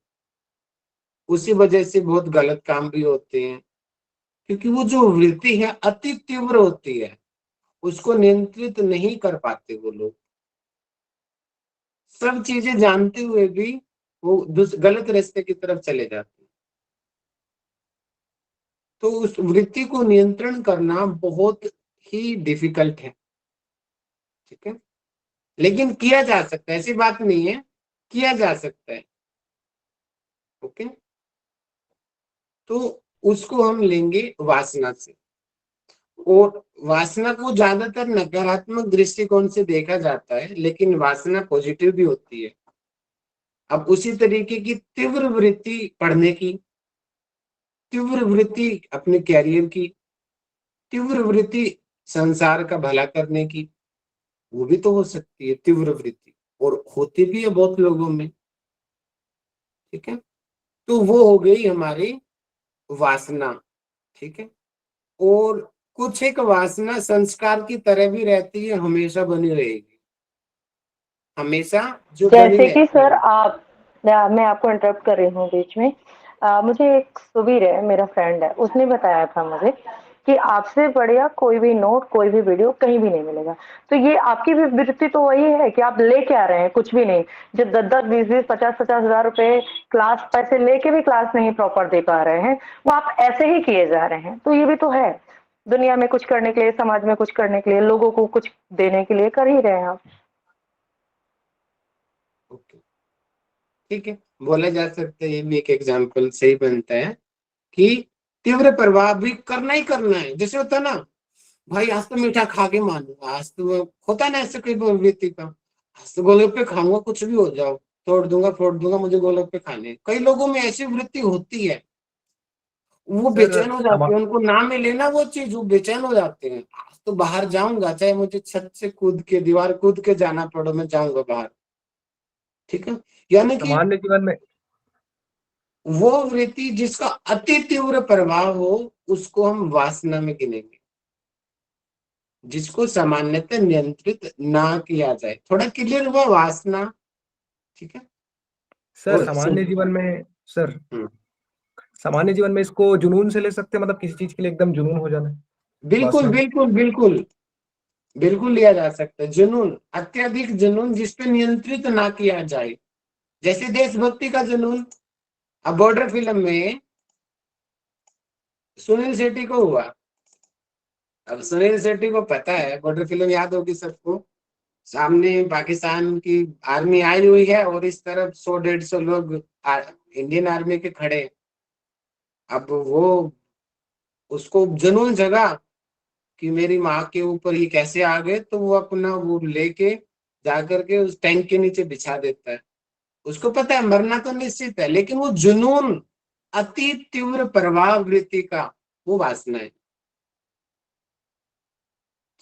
उसी वजह से बहुत गलत काम भी होते हैं, क्योंकि वो जो वृत्ति है अति तीव्र होती है, उसको नियंत्रित नहीं कर पाते वो लोग। सब चीजें जानते हुए भी वो गलत रास्ते की तरफ चले जाते हैं। तो उस वृत्ति को नियंत्रण करना बहुत ही डिफिकल्ट है। ठीक है, लेकिन किया जा सकता है, ऐसी बात नहीं है, किया जा सकता है। ओके, तो उसको हम लेंगे वासना से, और वासना को ज्यादातर नकारात्मक दृष्टिकोण से देखा जाता है, लेकिन वासना पॉजिटिव भी होती है। अब उसी तरीके की तीव्र वृत्ति पढ़ने की, तीव्र वृत्ति अपने कैरियर की, तीव्र वृत्ति संसार का भला करने की, वो भी तो हो सकती है तीव्र वृत्ति, और होती भी है बहुत लोगों में। ठीक है, तो वो हो गई हमारी वासना। ठीक है, और कुछ एक वासना संस्कार की तरह भी रहती है, हमेशा बनी रहेगी, हमेशा जो बनी जैसे कि रहती सर है। आप, मैं आपको इंटरप्ट कर रही हूँ बीच में। मुझे एक सुबीर है, मेरा फ्रेंड है, उसने बताया था मुझे कि आपसे बढ़िया कोई भी नोट, कोई भी वीडियो कहीं भी नहीं मिलेगा। तो ये आपकी भी वृत्ति तो वही है कि आप ले क्या रहे हैं, कुछ भी नहीं। जब 10-10, 20-20, 50-50 हजार रुपए क्लास पैसे लेके भी क्लास नहीं प्रॉपर दे पा रहे हैं, वो आप ऐसे ही किए जा रहे हैं। तो ये भी तो है, दुनिया में कुछ करने के लिए, समाज में कुछ करने के लिए, लोगों को कुछ देने के लिए कर ही रहे हैं आप। ओके, ठीक है, बोला जा सकता है, ये भी एक एग्जाम्पल सही बनता है कि तीव्र प्रभाव भी करना ही करना है। जैसे होता है ना, भाई आज तो मीठा खा के मानूंगा, आज तो होता है ना ऐसे कोई व्यक्ति का, आज तो गोलगप्पे खाऊंगा, कुछ भी हो जाओ, तोड़ दूंगा फोड़ दूंगा, मुझे गोलगप्पे खाने हैं। कई लोगों में ऐसी वृत्ति होती है, वो बेचैन हो जाते हैं, उनको ना मिले ना वो चीज, वो बेचैन हो जाते हैं। आज तो बाहर जाऊंगा, चाहे मुझे छत से कूद के, दीवार कूद के जाना पड़ो, मैं जाऊंगा बाहर। ठीक है, यानी कि सामान्य जीवन में वो वृत्ति जिसका अति तीव्र प्रभाव हो, उसको हम वासना में गिनेंगे, जिसको सामान्यतः नियंत्रित ना किया जाए। थोड़ा क्लियर हुआ वासना? ठीक है, सर और सामान्य जीवन में सर हम्म, सामान्य जीवन में इसको जुनून से ले सकते हैं, मतलब किसी चीज के लिए एकदम जुनून हो जाना बिल्कुल वासना को। बिल्कुल बिल्कुल बिल्कुल लिया जा सकता है। जुनून, अत्यधिक जुनून जिसपे नियंत्रित ना किया जाए, जैसे देशभक्ति का जुनून। अब बॉर्डर फिल्म में सुनील शेट्टी को हुआ। अब सुनील शेट्टी को पता है, बॉर्डर फिल्म याद होगी सबको, सामने पाकिस्तान की आर्मी आई हुई है और इस तरफ 100-150 लोग इंडियन आर्मी के खड़े। अब वो उसको जुनून जगा कि मेरी माँ के ऊपर ये कैसे आ गए, तो वो अपना वो लेके जाकर के उस टैंक के नीचे बिछा देता है। उसको पता है मरना तो निश्चित है, लेकिन वो जुनून, अति तीव्र प्रभाववृत्ति का, वो वासना है।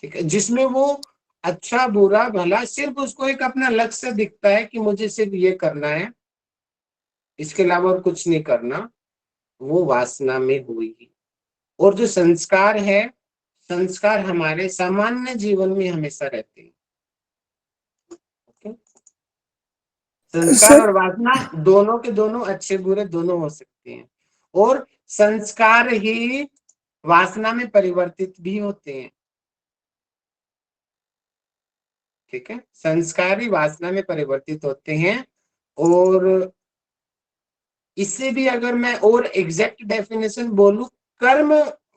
ठीक है, जिसमें वो अच्छा बुरा भला सिर्फ उसको एक अपना लक्ष्य दिखता है कि मुझे सिर्फ ये करना है, इसके अलावा और कुछ नहीं करना, वो वासना में हुई। और जो संस्कार है, संस्कार हमारे सामान्य जीवन में हमेशा रहते हैं। संस्कार और वासना दोनों के दोनों अच्छे बुरे दोनों हो सकते हैं, और संस्कार ही वासना में परिवर्तित भी होते हैं। ठीक है, संस्कार ही वासना में परिवर्तित होते हैं। और इससे भी अगर मैं और एग्जैक्ट डेफिनेशन बोलूं, कर्म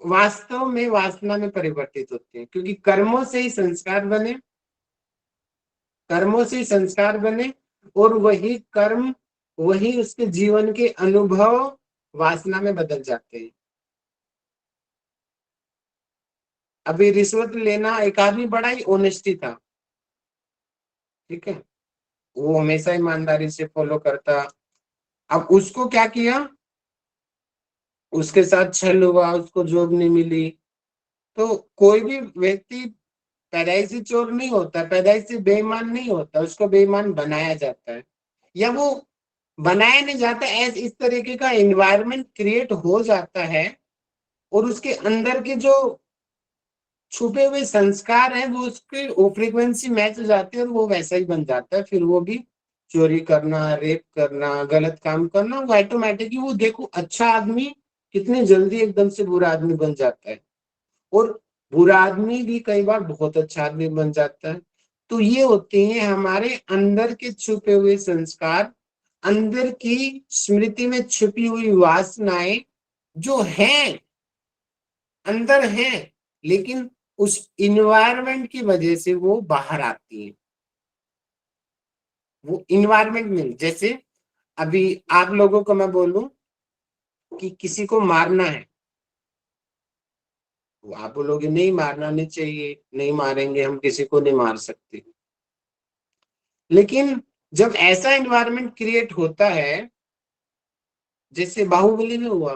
वास्तव में वासना में परिवर्तित होते हैं, क्योंकि कर्मों से ही संस्कार बने, कर्मों से ही संस्कार बने, और वही कर्म, वही उसके जीवन के अनुभव वासना में बदल जाते हैं। अभी रिश्वत लेना, एक आदमी बड़ा ही ऑनेस्टी था, ठीक है, वो हमेशा ईमानदारी से फॉलो करता। अब उसको क्या किया, उसके साथ छल हुआ, उसको जॉब नहीं मिली। तो कोई भी व्यक्ति पैदाइशी चोर नहीं होता, पैदाइशी बेईमान नहीं होता, उसको बेईमान बनाया जाता है, या वो बनाया नहीं जाता, ऐसे इस तरीके का एनवायरनमेंट क्रिएट हो जाता है, और उसके अंदर के जो छुपे हुए संस्कार हैं वो उसके वो फ्रीक्वेंसी मैच हो जाती है, और वो वैसा ही बन जाता है। फिर वो भी चोरी करना, रेप करना, गलत काम करना, वो ऑटोमेटिकली, वो देखो अच्छा आदमी कितनी जल्दी एकदम से बुरा आदमी बन जाता है, और बुरा आदमी भी कई बार बहुत अच्छा आदमी बन जाता है। तो ये होते हैं हमारे अंदर के छुपे हुए संस्कार, अंदर की स्मृति में छुपी हुई वासनाएं, जो हैं अंदर हैं, लेकिन उस इन्वायरमेंट की वजह से वो बाहर आती है। वो इन्वायरमेंट में, जैसे अभी आप लोगों को मैं बोलूं कि किसी को मारना है, आप बोलोगे नहीं मारना नहीं चाहिए, नहीं मारेंगे, हम किसी को नहीं मार सकते। लेकिन जब ऐसा एनवायरनमेंट क्रिएट होता है, जैसे बाहुबली में हुआ,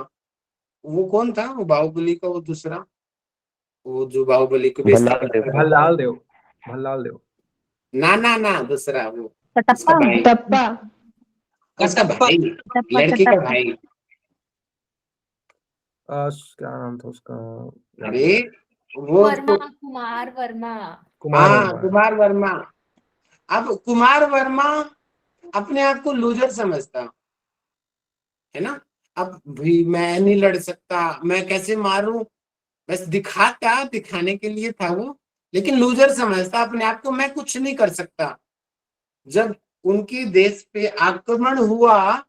वो कौन था वो बाहुबली का, वो दूसरा, वो जो बाहुबली को बेचता था, भल्लाल देव, भल्लाल देव। ना दूसरा, वो उसका भाई, टप्पा उसका भाई, लड़की का भाई, क्या नाम था उसका? अरे वो वर्मा, कुमार वर्मा। हाँ, कुमार वर्मा। अब कुमार वर्मा अपने आप को लूजर समझता है ना, अब भी मैं नहीं लड़ सकता, मैं कैसे मारूं, बस दिखाने के लिए था वो, लेकिन लूजर समझता अपने आप को, मैं कुछ नहीं कर सकता। जब उनके देश पे आक्रमण हुआ,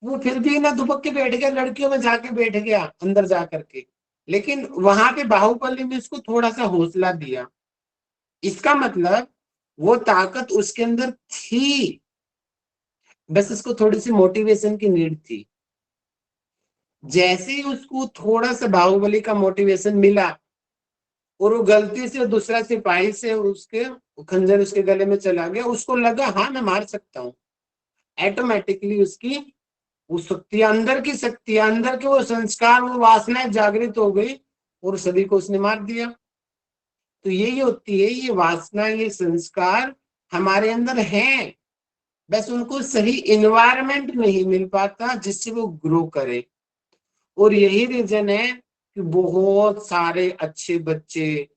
वो फिर भी ना दुबक के बैठ गया, लड़कियों में जाके बैठ गया अंदर जा करके, लेकिन वहां पे बाहुबली में उसको थोड़ा सा हौसला दिया। इसका मतलब वो ताकत उसके अंदर थी, बस उसको थोड़ी सी मोटिवेशन की नीड थी। जैसे ही उसको थोड़ा सा बाहुबली का मोटिवेशन मिला, और वो गलती से दूसरा सिपाही से उसके खंजर उसके गले में चला गया, उसको लगा हाँ मैं मार सकता हूँ, ऑटोमेटिकली उसकी वो शक्तियां, अंदर की शक्तियां, अंदर के वो संस्कार, वो वासनाएं जागृत हो गई, और सभी को उसने मार दिया। तो यही होती है, ये वासना, ये संस्कार हमारे अंदर हैं, बस उनको सही इन्वायरमेंट नहीं मिल पाता जिससे वो ग्रो करे। और यही रीजन है कि बहुत सारे अच्छे बच्चे,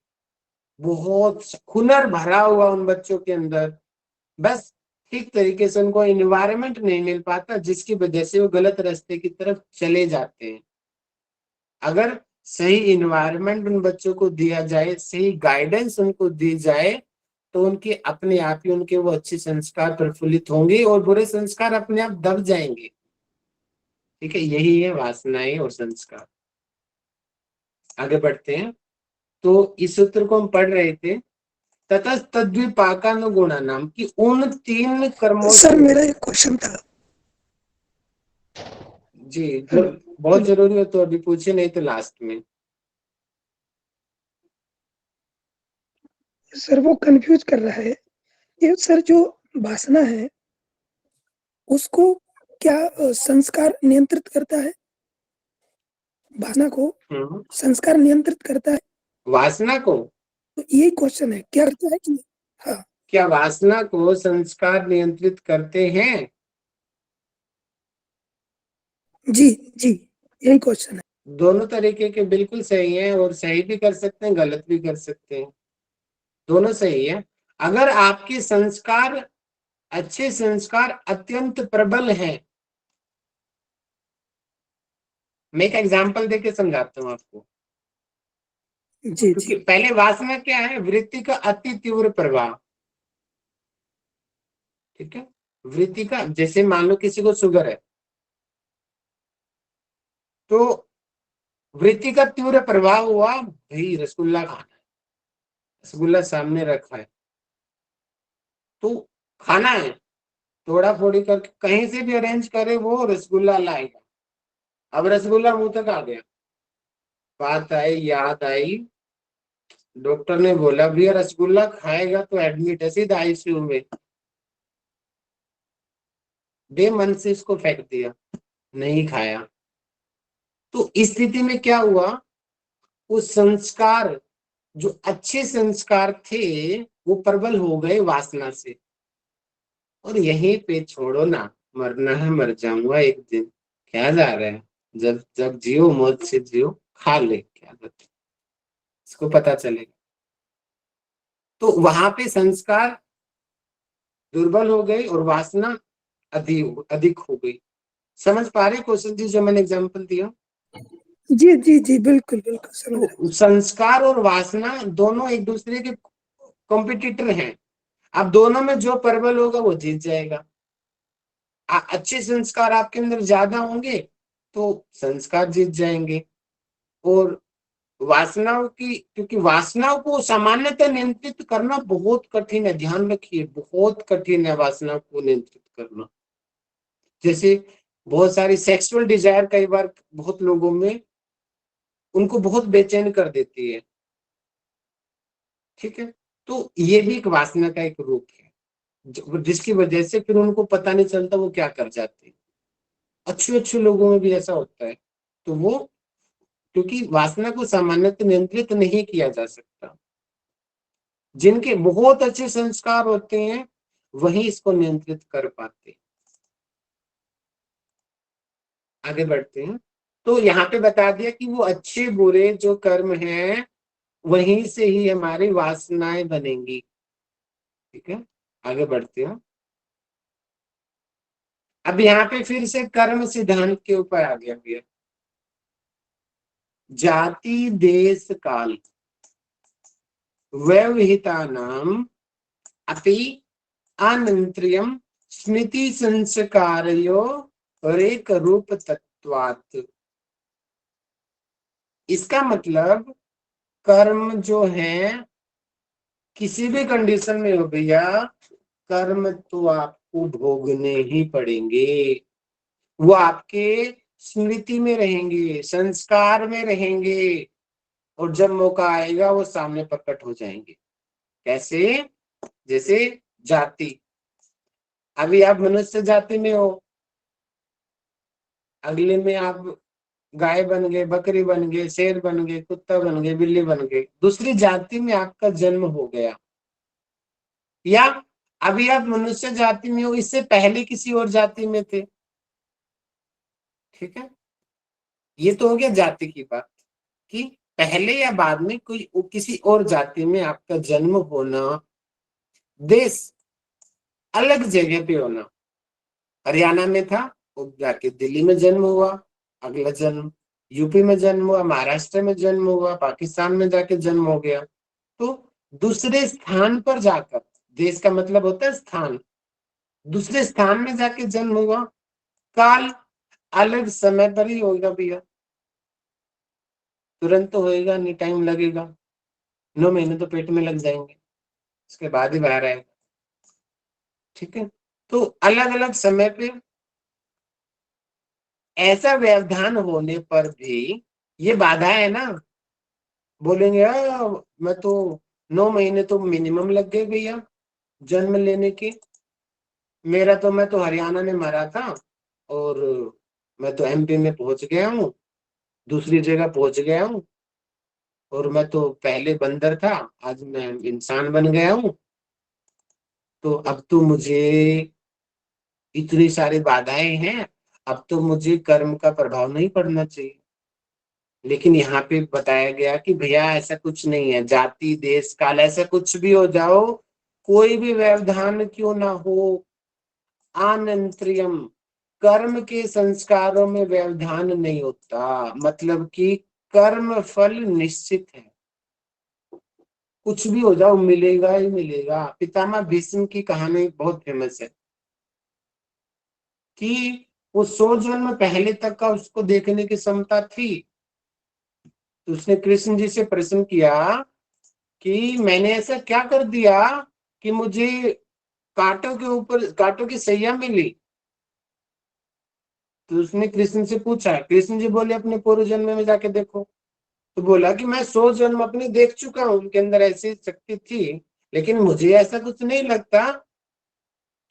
बहुत हुनर भरा हुआ उन बच्चों के अंदर, बस ठीक तरीके से उनको इन्वायरमेंट नहीं मिल पाता, जिसकी वजह से वो गलत रास्ते की तरफ चले जाते हैं। अगर सही इन्वायरमेंट उन बच्चों को दिया जाए, सही गाइडेंस उनको दी जाए, तो उनके अपने आप ही उनके वो अच्छे संस्कार प्रफुल्लित होंगे, और बुरे संस्कार अपने आप दब जाएंगे। ठीक है, यही है वासनाएं और संस्कार। आगे बढ़ते हैं। तो इस सूत्र को हम पढ़ रहे थे, तथा तद्विपाकानुगुणा नाम की उन तीन कर्मों। सर मेरा एक क्वेश्चन था। जी, जो बहुत जरूरी हो तो अभी पूछे, नहीं तो लास्ट में। सर वो कंफ्यूज कर रहा है ये सर, जो वासना है उसको क्या संस्कार नियंत्रित करता है? वासना को संस्कार नियंत्रित करता है? वासना को? तो यही क्वेश्चन है, क्या करता है कि नहीं? हाँ, क्या वासना को संस्कार नियंत्रित करते हैं? जी जी, यही क्वेश्चन है। दोनों तरीके के बिल्कुल सही है, और सही भी कर सकते हैं, गलत भी कर सकते हैं, दोनों सही है। अगर आपके संस्कार, अच्छे संस्कार अत्यंत प्रबल हैं, मैं एक एग्जांपल देके समझाता हूँ आपको। जी क्योंकि पहले वासना क्या है? वृत्ति का अति तीव्र प्रभाव। ठीक है, वृत्ति का, जैसे मान लो किसी को शुगर है, तो वृत्ति का तीव्र प्रभाव हुआ, भाई रसगुल्ला खाना है, रसगुल्ला सामने रखा है तो खाना है, थोड़ा थोड़ी करके कहीं से भी अरेंज करे वो रसगुल्ला लाएगा। अब रसगुल्ला मुंह तक आ गया, बात आई, याद आई, डॉक्टर ने बोला भैया रसगुल्ला खाएगा तो एडमिट है सीधा आईसीयू में। बेमन से इसको फेंक दिया, नहीं खाया। तो इस स्थिति में क्या हुआ? वो संस्कार, जो अच्छे संस्कार थे, वो प्रबल हो गए वासना से। और यहीं पे छोड़ो ना, मरना है मर जाऊंगा एक दिन, क्या जा रहा है, जब जब जियो मौत से जियो, खा ले, क्या करते, इसको पता चलेगा। तो वहां पे संस्कार दुर्बल हो गए और वासना अधिक हो गई। समझ पा रहे क्वेश्चन जी जो मैंने एग्जांपल दिया? जी जी जी, बिल्कुल बिल्कुल समझ रहा तो संस्कार और वासना दोनों एक दूसरे के कॉम्पिटिटर हैं। अब दोनों में जो प्रबल होगा वो जीत जाएगा। अच्छे संस्कार आपके अंदर ज्यादा होंगे तो संस्कार जीत जाएंगे। और वासनाओं की, क्योंकि वासनाओं को सामान्यतः नियंत्रित करना बहुत कठिन है, ध्यान रखिए, बहुत कठिन है वासनाओं को नियंत्रित करना। जैसे बहुत सारी सेक्सुअल डिजायर कई बार बहुत लोगों में उनको बहुत बेचैन कर देती है। ठीक है, तो ये भी एक वासना का एक रूप है, जिसकी वजह से फिर उनको पता नहीं चलता वो क्या कर जाते हैं। अच्छे लोगों में भी ऐसा होता है। तो वो, क्योंकि वासना को सामान्यतः नियंत्रित नहीं किया जा सकता, जिनके बहुत अच्छे संस्कार होते हैं वही इसको नियंत्रित कर पाते हैं। आगे बढ़ते हैं। तो यहाँ पे बता दिया कि वो अच्छे बुरे जो कर्म हैं वहीं से ही हमारी वासनाएं बनेंगी। ठीक है, आगे बढ़ते हैं। अब यहाँ पे फिर से कर्म सिद्धांत के ऊपर आ गया भैया। जाति देश काल व्यवहितानाम अपि अनंतर्यम स्मृति संस्कारयो रेक रूप तत्वात्। इसका मतलब कर्म जो है किसी भी कंडीशन में हो भैया, कर्म तो आपको भोगने ही पड़ेंगे। वो आपके स्मृति में रहेंगे, संस्कार में रहेंगे, और जब मौका आएगा वो सामने प्रकट हो जाएंगे। कैसे? जैसे जाति, अभी आप मनुष्य जाति में हो, अगले में आप गाय बन गए, बकरी बन गए, शेर बन गए, कुत्ता बन गए, बिल्ली बन गए, दूसरी जाति में आपका जन्म हो गया। या अभी आप मनुष्य जाति में हो, इससे पहले किसी और जाति में थे। ठीक है, ये तो हो गया जाति की बात, कि पहले या बाद में कोई किसी और जाति में आपका जन्म होना, देश अलग जगह पे होना। हरियाणा में था, वो जाके दिल्ली में जन्म हुआ, अगला जन्म यूपी में जन्म हुआ, महाराष्ट्र में जन्म हुआ, पाकिस्तान में जाके जन्म हो गया। तो दूसरे स्थान पर जाकर, देश का मतलब होता है स्थान, दूसरे स्थान में जाके जन्म हुआ, काल अलग समय पर ही होगा भैया, तुरंत तो होएगा नहीं, टाइम लगेगा, 9 महीने तो पेट में लग जाएंगे, उसके बाद ही बाहर आएगा। ठीक है, तो अलग अलग समय पे ऐसा व्यवधान होने पर भी ये बाधा है ना। बोलेंगे मैं तो 9 महीने तो मिनिमम लग गए भैया जन्म लेने के। मैं तो हरियाणा में मरा था और मैं तो एमपी में पहुंच गया हूँ, दूसरी जगह पहुंच गया हूँ, और मैं तो पहले बंदर था, आज मैं इंसान बन गया हूँ। तो अब तो मुझे इतनी सारी बाधाएं हैं, अब तो मुझे कर्म का प्रभाव नहीं पड़ना चाहिए। लेकिन यहाँ पे बताया गया कि भैया ऐसा कुछ नहीं है, जाति देश काल ऐसा कुछ भी हो जाओ, कोई भी व्यवधान क्यों ना हो, आनंतरियम कर्म के संस्कारों में व्यवधान नहीं होता। मतलब कि कर्म फल निश्चित है, कुछ भी हो जाओ मिलेगा ही मिलेगा। पितामह भीष्म की कहानी बहुत फेमस है कि वो 100 जन्म पहले तक का उसको देखने की क्षमता थी। तो उसने कृष्ण जी से प्रश्न किया कि मैंने ऐसा क्या कर दिया कि मुझे कांटों की सैया मिली। तो उसने कृष्ण से पूछा, कृष्ण जी बोले अपने पूर्व जन्म में जाके देखो। तो बोला कि मैं 100 जन्म अपने देख चुका हूं, उनके अंदर ऐसी शक्ति थी, लेकिन मुझे ऐसा कुछ नहीं लगता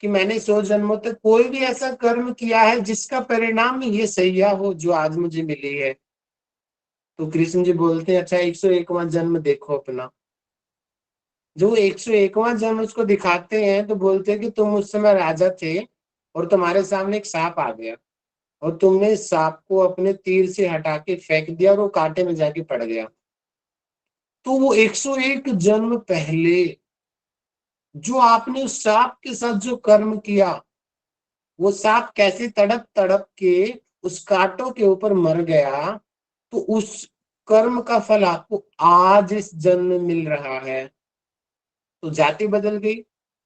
कि मैंने 100 जन्मों तक कोई भी ऐसा कर्म किया है जिसका परिणाम ये सैया हो जो आज मुझे मिली है। तो कृष्ण जी बोलते हैं अच्छा 101वां जन्म देखो अपना। जो 101वां जन्म उसको दिखाते हैं तो बोलते हैं कि तुम उस समय राजा थे और तुम्हारे सामने एक सांप आ गया और तुमने सांप को अपने तीर से हटा के फेंक दिया और वो कांटे में जाके पड़ गया। तो वो 101 जन्म पहले जो आपने उस सांप के साथ जो कर्म किया, वो सांप कैसे तड़प तड़प के उस कांटों के ऊपर मर गया, तो उस कर्म का फल आपको आज इस जन्म में मिल रहा है। तो जाति बदल गई,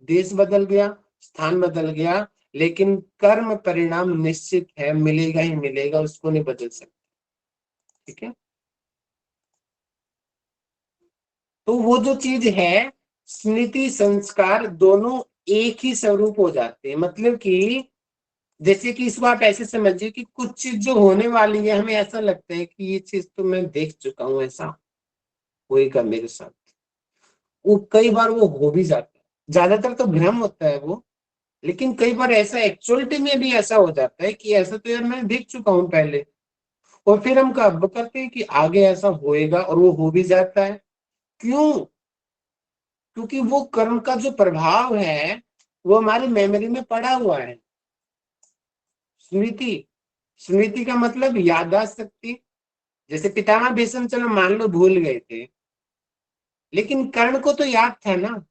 देश बदल गया, स्थान बदल गया, लेकिन कर्म परिणाम निश्चित है, मिलेगा ही मिलेगा, उसको नहीं बदल सकते। ठीक है, तो वो जो चीज है स्मृति संस्कार दोनों एक ही स्वरूप हो जाते हैं। मतलब कि जैसे कि इसको आप ऐसे समझिए कि कुछ चीज जो होने वाली है हमें ऐसा लगता है कि ये चीज तो मैं देख चुका हूं, ऐसा होएगा मेरे साथ। वो कई बार वो हो भी जाता है, ज्यादातर तो भ्रम होता है वो, लेकिन कई बार ऐसा एक्चुअलिटी में भी ऐसा हो जाता है कि ऐसा तो यार मैं देख चुका हूं पहले। और फिर हम कब करते हैं कि आगे ऐसा होएगा और वो हो भी जाता है। क्यों? क्योंकि वो कर्म का जो प्रभाव है वो हमारी मेमोरी में पड़ा हुआ है। स्मृति, स्मृति का मतलब याददाश्त शक्ति। जैसे पितामह भीष्म चलो मान लो भूल गए थे, लेकिन कर्ण को तो याद था ना।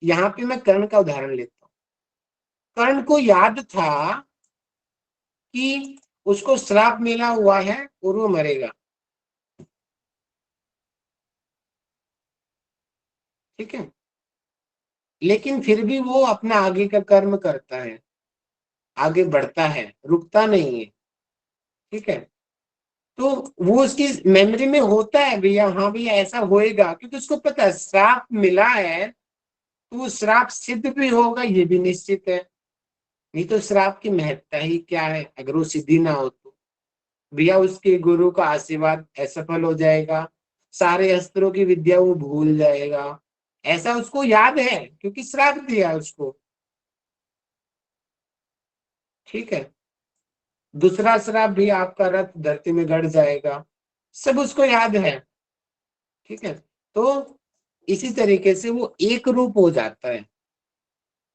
यहाँ पे मैं कर्ण का उदाहरण लेता हूँ। कर्ण को याद था कि उसको श्राप मिला हुआ है और वो मरेगा। ठीक है, लेकिन फिर भी वो अपना आगे का कर्म करता है, आगे बढ़ता है, रुकता नहीं है। ठीक है, तो वो उसकी मेमोरी में होता है भैया, हाँ भैया ऐसा होएगा, क्योंकि उसको पता है श्राप मिला है तो वो श्राप सिद्ध भी होगा ये भी निश्चित है। नहीं तो श्राप की महत्ता ही क्या है अगर वो सिद्धि ना हो तो। भैया उसके गुरु का आशीर्वाद असफल हो जाएगा, सारे अस्त्रों की विद्या वो भूल जाएगा। ऐसा उसको याद है क्योंकि श्राप दिया उसको। ठीक है, दूसरा श्राप भी आपका रथ धरती में गड़ जाएगा, सब उसको याद है। ठीक है, तो इसी तरीके से वो एक रूप हो जाता है।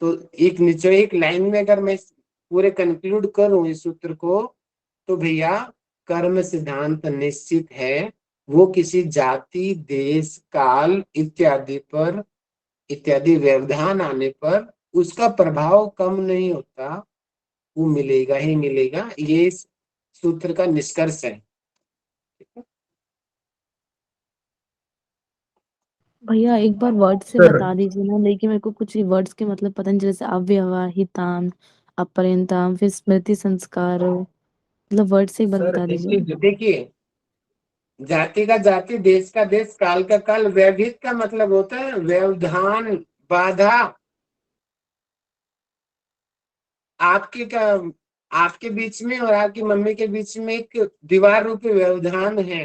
तो एक नीचे एक लाइन में अगर मैं पूरे कंक्लूड करूं इस सूत्र को, तो भैया कर्म सिद्धांत निश्चित है, वो किसी जाति देश काल इत्यादि व्यवधान आने पर उसका प्रभाव कम नहीं होता, वो मिलेगा ही मिलेगा। ये इस सूत्र का निष्कर्ष है। भैया एक बार वर्ड से सर बता दीजिए ना, लेकिन मेरे को कुछ वर्ड्स के मतलब पता नहीं, जैसे अव्यवहितान, अपरियंताम, फिर स्मृति संस्कार, मतलब वर्ड से एक बार सर बता इसकी दीजिए। देखिए, जाति का जाति, देश का देश, काल का काल, व्यवहित का मतलब होता है व्यवधान, बाधा। आपके का आपके बीच में और आपकी मम्मी के बीच में एक दीवार रूपी व्यवधान है।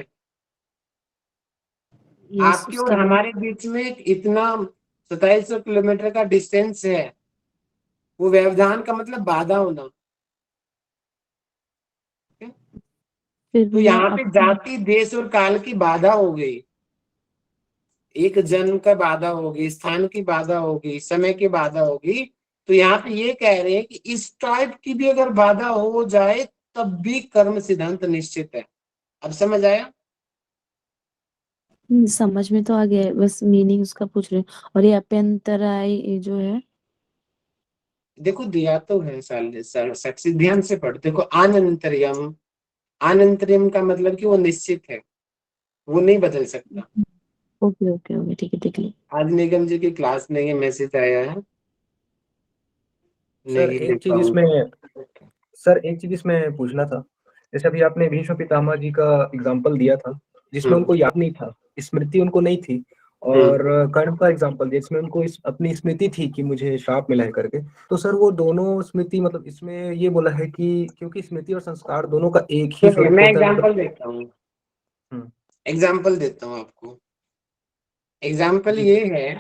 यस आपके उसका और हमारे बीच में एक इतना 2700 किलोमीटर का डिस्टेंस है। वो व्यवधान का मतलब बाधा होना। फिर तो भैया यहाँ पे आप जाति, देश और काल की बाधा हो गई, एक जन्म का बाधा होगी, स्थान की बाधा होगी, समय की बाधा होगी। तो यहाँ पे ये कह रहे हैं कि इस टाइप की भी अगर बाधा हो जाए तब भी कर्म सिद्धांत निश्चित है। अब समझ आया? समझ में तो आ गया है, बस मीनिंग उसका पूछ रहे हैं। और ये अप्यंतराय ये जो है देखो दिया तो है साक्षी, ध्यान से पढ़। देखो अनंतरियम, अनंतरियम का मतलब कि वो निश्चित है, वो नहीं बदल सकता। ओके ओके ओके ठीक है। आज निगम जी की क्लास में ये मैसेज आया है, सर नहीं ले एक चीज इसमें पाऊंगा। सर एक चीज इसमें पूछना था। जैसे अभी आपने भीष्म पितामह जी का एग्जांपल दिया था जिसमें उनको याद नहीं था, स्मृति उनको नहीं थी, और कर्ण का एग्जांपल दिया जिसमें उनको अपनी स्मृति थी कि मुझे श्राप मिला है करके। तो सर वो दोनों स्मृति मतलब इसमें ये बोला है कि क्योंकि स्मृति और संस्कार दोनों का एक ही स्वरूप मैं होता है एग्जांपल मतलब। देता हूँ, एग्जांपल देता हूँ आपको। एग्जांपल जी ये है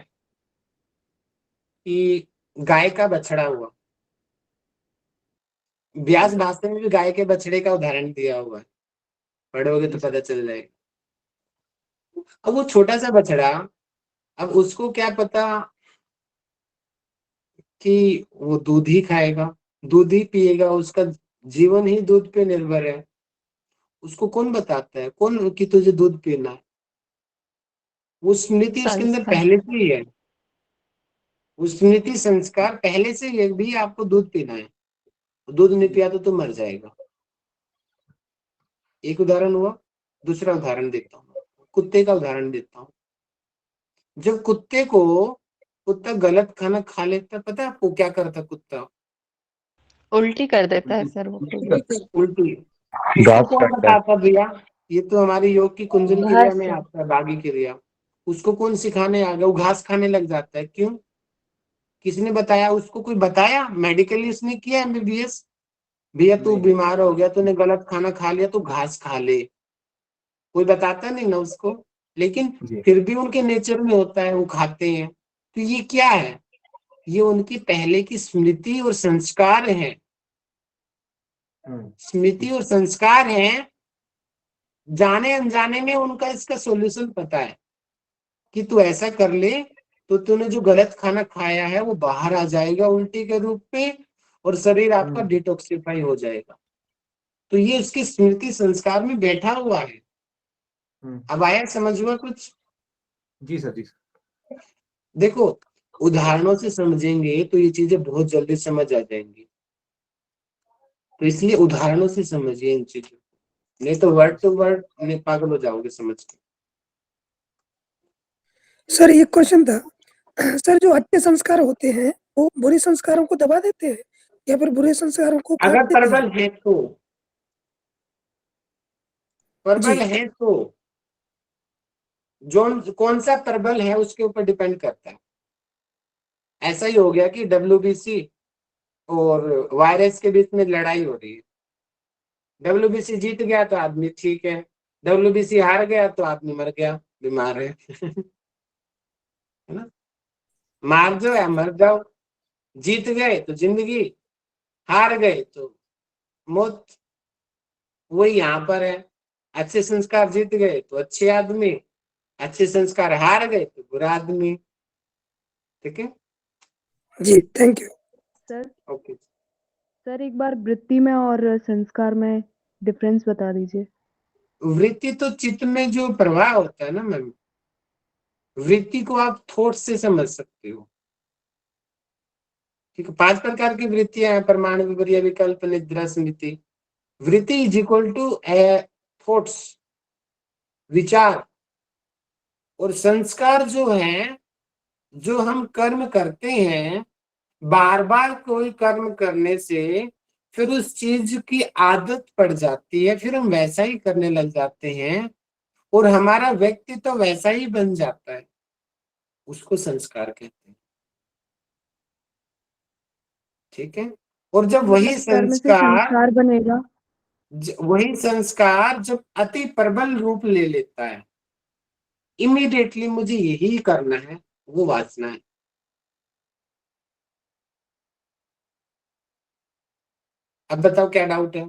कि गाय का बछड़ा हुआ, व्यास भाषण में भी गाय के बछड़े का उदाहरण दिया हुआ है, पढ़ोगे तो पता चल जाएगा। अब वो छोटा सा बछड़ा, अब उसको क्या पता कि वो दूध ही खाएगा, दूध ही पिएगा, उसका जीवन ही दूध पे निर्भर है। उसको कौन बताता है कौन कि तुझे दूध पीना है? वो स्मृति उसके अंदर संस्कार। पहले से ही है, वो स्मृति संस्कार पहले से ही भी आपको दूध पीना है, दूध नहीं पिया तो मर जाएगा। एक उदाहरण हुआ। दूसरा उदाहरण देता हूँ, कुत्ते का उदाहरण देता हूँ। जब कुत्ता गलत खाना खा लेता, पता है आपको क्या करता कुत्ता? उल्टी कर देता है सर वो खुद। उल्टी। इसको कौन बताता भैया? ये तो हमारी योग की कुंजन क्रिया में आता है, बागी क्रिया। उसको कौन सिखाने आ गया? वो घास खाने लग जाता है। क्यों? किसने बताया उसको? कोई बताया? मेडिकली उसने किया MBBS? भैया तू बीमार हो गया, तूने गलत खाना खा लिया, तू घास खा ले। कोई बताता नहीं ना उसको, लेकिन फिर भी उनके नेचर में होता है, वो खाते हैं। तो ये क्या है? ये उनकी पहले की स्मृति और संस्कार है। स्मृति और संस्कार है, जाने अनजाने में उनका इसका सॉल्यूशन पता है कि तू ऐसा कर ले तो तूने जो गलत खाना खाया है वो बाहर आ जाएगा उल्टी के रूप में, और शरीर आपका डिटॉक्सिफाई हो जाएगा। तो ये उसकी स्मृति संस्कार में बैठा हुआ है। अब आया समझ हुआ कुछ? जी सर। देखो उदाहरणों से समझेंगे तो ये चीजें बहुत जल्दी समझ आ जाएंगी, तो इसलिए उदाहरणों से समझिए इन चीजों, नहीं तो वर्ड टू वर्ड में पागल हो जाओगे समझ के। सर एक क्वेश्चन था सर, जो अच्छे संस्कार होते हैं वो बुरे संस्कारों को दबा देते हैं या फिर बुरे संस्कारों को काट अगर देते हैं? प्रबल है तो, प्रबल है तो जो कौन सा प्रबल है उसके ऊपर डिपेंड करता है। ऐसा ही हो गया कि WBC और वायरस के बीच में लड़ाई हो रही है। WBC जीत गया तो आदमी ठीक है, WBC हार गया तो आदमी मर गया, बीमार है है ना? मार दो या मर जाओ, जीत गए तो जिंदगी, हार गए तो मौत। वही यहाँ पर है, अच्छे संस्कार जीत गए तो अच्छे आदमी, अच्छे संस्कार हार गए तो बुरा आदमी। ठीक है जी, thank you sir. Okay. Sir एक बार वृत्ति में और संस्कार में डिफरेंस बता दीजिए। वृत्ति तो चित्त में जो प्रवाह होता है ना मैम, वृत्ति को आप थॉट से समझ सकते हो। ठीक है, 5 प्रकार की वृत्तियां हैं, प्रमाण, विपर्य, विकल्प, निद्रा, स्मृति। वृत्ति इज इक्वल टू थॉट्स, विचार। और संस्कार जो है, जो हम कर्म करते हैं, बार बार कोई कर्म करने से फिर उस चीज की आदत पड़ जाती है, फिर हम वैसा ही करने लग जाते हैं और हमारा व्यक्तित्व तो वैसा ही बन जाता है, उसको संस्कार कहते हैं। ठीक है। और जब वही मतलब कर्म से संस्कार बनेगा। वही संस्कार जब अति प्रबल रूप ले लेता है, इमीडिएटली मुझे यही करना है, वो वासना है। अब बताओ क्या डाउट है?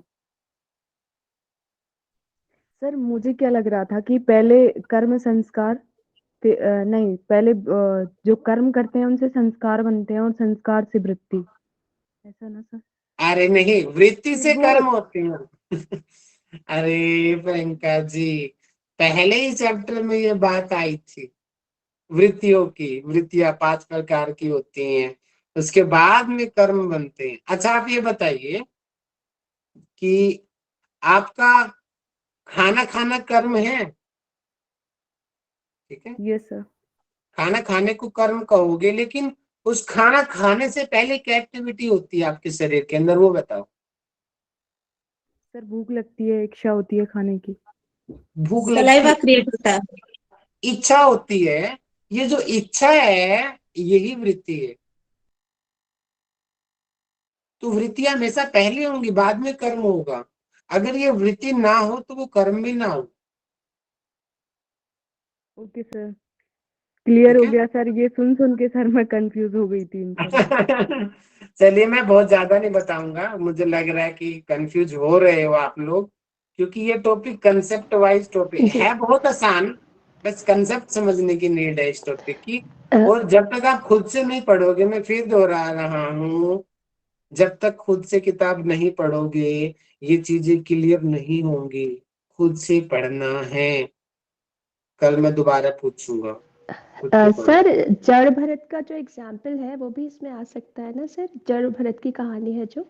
सर मुझे क्या लग रहा था कि पहले कर्म संस्कार नहीं, पहले जो कर्म करते हैं उनसे संस्कार बनते हैं और संस्कार से वृत्ति, ऐसा ना सर? अरे नहीं, वृत्ति से वो कर्म होते हैं। अरे प्रियंका जी, पहले ही चैप्टर में ये बात आई थी वृत्तियों की। वृत्तियां 5 प्रकार की होती हैं, उसके बाद में कर्म बनते हैं। अच्छा आप ये बताइए कि आपका खाना खाना कर्म है, ठीक है? Yes sir. खाना खाने को कर्म कहोगे, लेकिन उस खाना खाने से पहले क्या एक्टिविटी होती है आपके शरीर के अंदर, वो बताओ। सर भूख लगती है, इच्छा होती है खाने की। भूख सलाइवा लगती, क्रिएट होता है। इच्छा होती है। ये जो इच्छा है यही वृत्ति है। तो वृत्तियां हमेशा पहले होंगी, बाद में कर्म होगा। अगर ये वृत्ति ना हो तो वो कर्म भी ना हो। ओके सर, क्लियर ठीक हो है। गया सर। ये सुन सुन के सर मैं कंफ्यूज हो गई थी इन सब। चलिए मैं बहुत ज्यादा नहीं बताऊंगा, मुझे लग रहा है कि कंफ्यूज हो रहे हो आप लोग, क्योंकि ये टॉपिक कंसेप्ट वाइज टॉपिक जी। है, बहुत आसान। बस कंसेप्ट समझने की नीड है इस टॉपिक की। अ, और जब तक आप खुद से नहीं पढ़ोगे, मैं फिर दोहरा रहा हूँ, जब तक खुद से किताब नहीं पढ़ोगे ये चीजें क्लियर नहीं होंगी। खुद से पढ़ना है। कल मैं दोबारा पूछूंगा, खुद से पढ़ो। सर जड़ भरत का जो एग्जाम्पल है वो भी इसमें आ सकता है ना सर? जड़ भरत की कहानी है जो।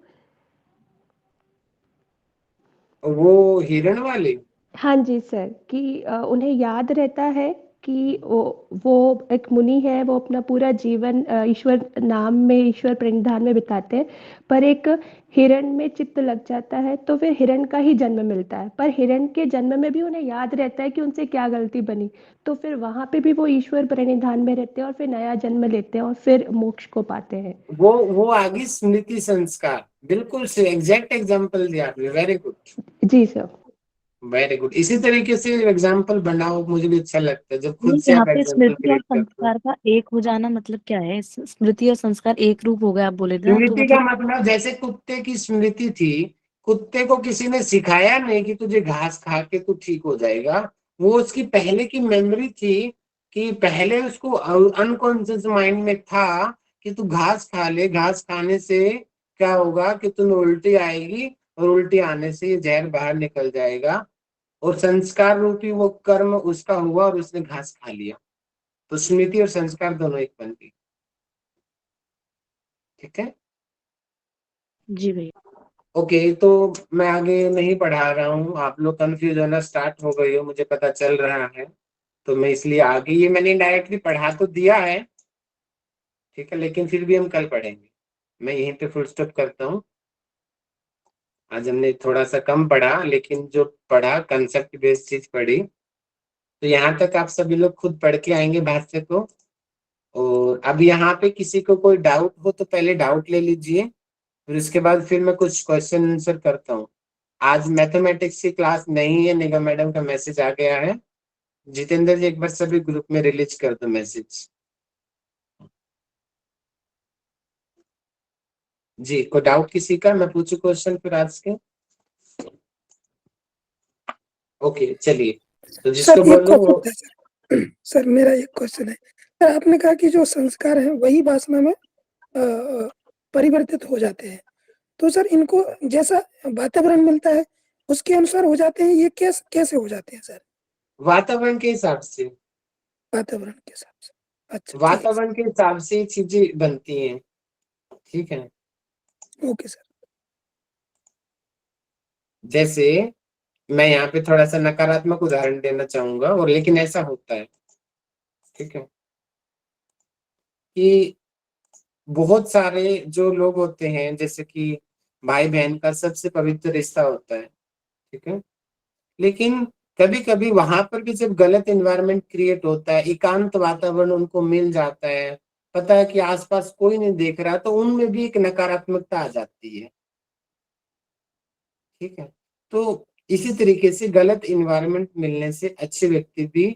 वो हिरण वाले। हाँ जी सर, कि उन्हें याद रहता है कि वो एक मुनि है, वो अपना पूरा जीवन ईश्वर नाम में, ईश्वर प्रणिधान में बिताते हैं, पर एक हिरण में चित्त लग जाता है तो फिर हिरण का ही जन्म मिलता है। पर हिरण के जन्म में भी उन्हें याद रहता है कि उनसे क्या गलती बनी, तो फिर वहां पे भी वो ईश्वर प्रणिधान में रहते हैं और फिर नया जन्म लेते हैं और फिर मोक्ष को पाते हैं। वो आगे स्मृति संस्कार, बिल्कुल से एग्जैक्ट एग्जांपल दिया आपने। वेरी गुड, जी सर। Very good. इसी तरीके से एग्जांपल बनाओ, मुझे भी अच्छा लगता है जब खुद नहीं, से यहाँ आप पे एग्जांपल स्मृति और क्रिएट करते हो। संस्कार का एक हो जाना मतलब क्या है? स्मृति और संस्कार एक रूप हो गया आप बोले थे ना, तो स्मृति का मतलब मतलब जैसे कुत्ते की स्मृति थी, कुत्ते को किसी ने सिखाया नहीं कि तुझे घास खा के तू ठीक हो जाएगा। वो उसकी पहले की मेमोरी थी, कि पहले उसको अनकॉन्शियस माइंड में था कि तू घास खा ले, घास खाने से क्या होगा कि तुम्हें उल्टी आएगी, और उल्टी आने से ये जहर बाहर निकल जाएगा। और संस्कार रूपी वो कर्म उसका हुआ और उसने घास खा लिया। तो स्मृति और संस्कार दोनों एक बन गई। ठीक है। जी भैया। ओके, तो मैं आगे नहीं पढ़ा रहा हूँ, आप लोग कंफ्यूज होना स्टार्ट हो गई हो, मुझे पता चल रहा है। तो मैं इसलिए आगे, ये मैंने डायरेक्टली पढ़ा तो दिया है, ठीक है, लेकिन फिर भी हम कल पढ़ेंगे। मैं यहीं पे फुल स्टॉप करता हूँ। आज हमने थोड़ा सा कम पढ़ा, लेकिन जो पढ़ा कंसेप्ट बेस्ड चीज पढ़ी। तो यहाँ तक आप सभी लोग खुद पढ़ के आएंगे भाष्य को। और अब यहाँ पे किसी को कोई डाउट हो तो पहले डाउट ले लीजिए, फिर उसके बाद फिर मैं कुछ क्वेश्चन आंसर करता हूँ। आज मैथमेटिक्स की क्लास नहीं है, निगम मैडम का मैसेज आ गया है। जितेंद्र जी एक बार सभी ग्रुप में रिलीज कर दो मैसेज। जी, कोई डाउट किसी का? मैं पूछू क्वेश्चन फिर आज के। ओके चलिए, तो सर जिसको एक बोलूं वो। क्वेश्चन है सर। सर मेरा एक क्वेश्चन है सर, आपने कहा कि जो संस्कार है वही वासना में परिवर्तित हो जाते हैं, तो सर इनको जैसा वातावरण मिलता है उसके अनुसार हो जाते हैं, ये कैसे कैसे हो जाते हैं सर? वातावरण के हिसाब से, वातावरण के हिसाब से। अच्छा ठीक है वातावरण के हिसाब से चीजें बनती हैं। ठीक है। सर। Okay sir. जैसे मैं यहाँ पे थोड़ा सा नकारात्मक उदाहरण देना चाहूंगा, और लेकिन ऐसा होता है, ठीक है, कि बहुत सारे जो लोग होते हैं, जैसे कि भाई बहन का सबसे पवित्र रिश्ता होता है, ठीक है, लेकिन कभी कभी वहां पर भी जब गलत एनवायरनमेंट क्रिएट होता है, एकांत वातावरण उनको मिल जाता है, पता है कि आसपास कोई नहीं देख रहा, तो उनमें भी एक नकारात्मकता आ जाती है। ठीक है, तो इसी तरीके से गलत इन्वायरमेंट मिलने से अच्छे व्यक्ति भी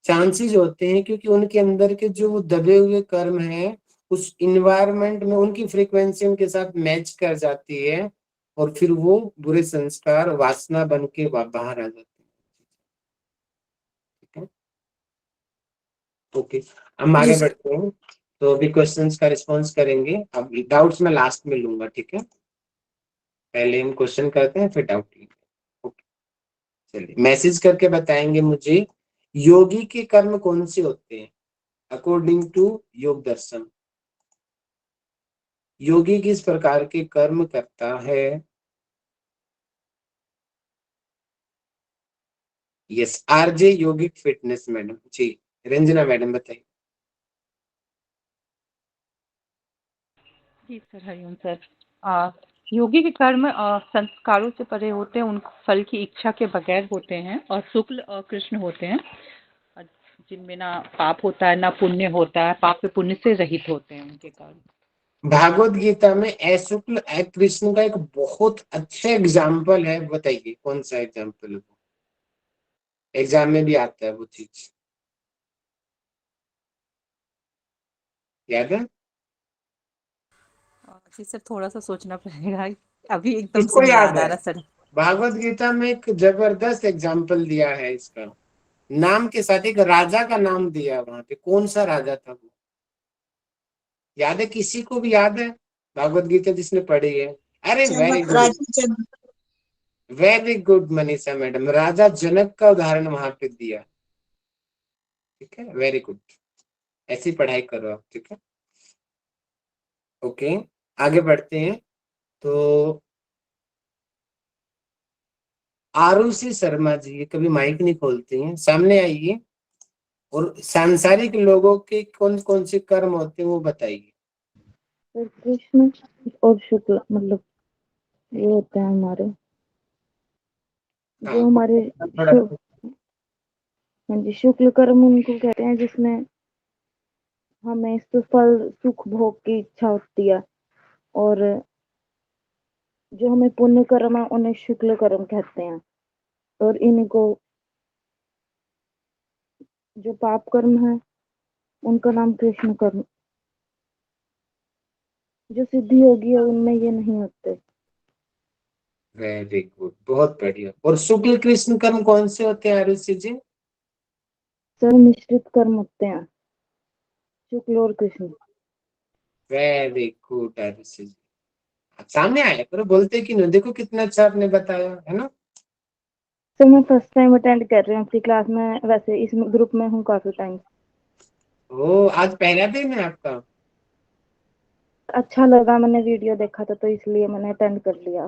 चांसेस होते हैं, क्योंकि उनके अंदर के जो वो दबे हुए कर्म हैं उस इन्वायरमेंट में उनकी फ्रीक्वेंसी उनके साथ मैच कर जाती है, और फिर वो बुरे संस्कार वासना बन के बाहर आ जाते हैं। ठीक है, ओके, हम जी आगे सर। बढ़ते हैं। तो अभी क्वेश्चंस का रिस्पॉन्स करेंगे, अब डाउट्स में लास्ट में लूंगा। ठीक है, पहले हम क्वेश्चन करते हैं फिर डाउट लेंगे। ओके, चलिए, मैसेज करके बताएंगे मुझे योगी के कर्म कौन से होते हैं अकॉर्डिंग टू योग दर्शन। योगी किस प्रकार के कर्म करता है? यस, आरजे योगिक फिटनेस मैडम जी, रंजना मैडम बताइए। जी सर, हरिओम सर। योगी के कर्म संस्कारों से परे होते हैं, उन फल की इच्छा के बगैर होते हैं और शुक्ल और कृष्ण होते हैं, जिनमें ना पाप होता है ना पुण्य होता है, पाप पे पुण्य से रहित होते हैं उनके कर्म। भागवत गीता में शुक्ल कृष्ण का एक बहुत अच्छा एग्जाम्पल है, बताइए कौन सा एग्जाम्पल है? एग्जाम में भी आता है वो चीज, याद है? जी सर, थोड़ा सा सोचना पड़ेगा, अभी एकदम से किसको नहीं याद याद है? आ रहा सर। भागवत गीता में एक जबरदस्त एग्जाम्पल दिया है इसका, नाम के साथ एक राजा का नाम दिया, वहां पे कौन सा राजा था वो याद है? किसी को भी याद है भागवत गीता जिसने पढ़ी है? अरे वेरी जनक, गुड, राजा जनक। वेरी गुड मनीषा मैडम, राजा जनक का उदाहरण वहां पे दिया। ठीक है, वेरी गुड, ऐसी पढ़ाई करो आप। ठीक है, ओके, आगे बढ़ते हैं। तो आरुषि शर्मा जी कभी माइक नहीं खोलती हैं, सामने आइए और सांसारिक लोगों के कौन कौन से कर्म होते हैं वो बताइए। सर कृष्ण और शुक्ल मतलब ये होते हैं हमारे, हाँ, जो हमारे थोड़ा हाँ जी, शुक्ल कर्म उनको कहते हैं जिसमें हमें सुफल सुख भोग की इच्छा होती है, और जो हमें पुण्य कर्म है उन्हें शुक्ल कर्म कहते हैं, और इनको जो पाप कर्म है उनका नाम कृष्ण कर्म। जो सिद्धि होगी है उनमें ये नहीं होते। वेरी गुड, बहुत बढ़िया। और शुक्ल कृष्ण कर्म कौन से होते हैं आरुषि जी? सर मिश्रित कर्म होते हैं, शुक्ल और कृष्ण। वेरी गुड आरुषि जी, आप सामने आया करो, बोलते कि नहीं, देखो कितना अच्छा आपने बताया है ना। सर मैं फर्स्ट टाइम अटेंड कर रही हूँ आपकी क्लास में, वैसे इस ग्रुप में हूँ काफी टाइम। ओ, आज पहला दिन है आपका? अच्छा लगा, मैंने वीडियो देखा था तो इसलिए मैंने अटेंड कर लिया।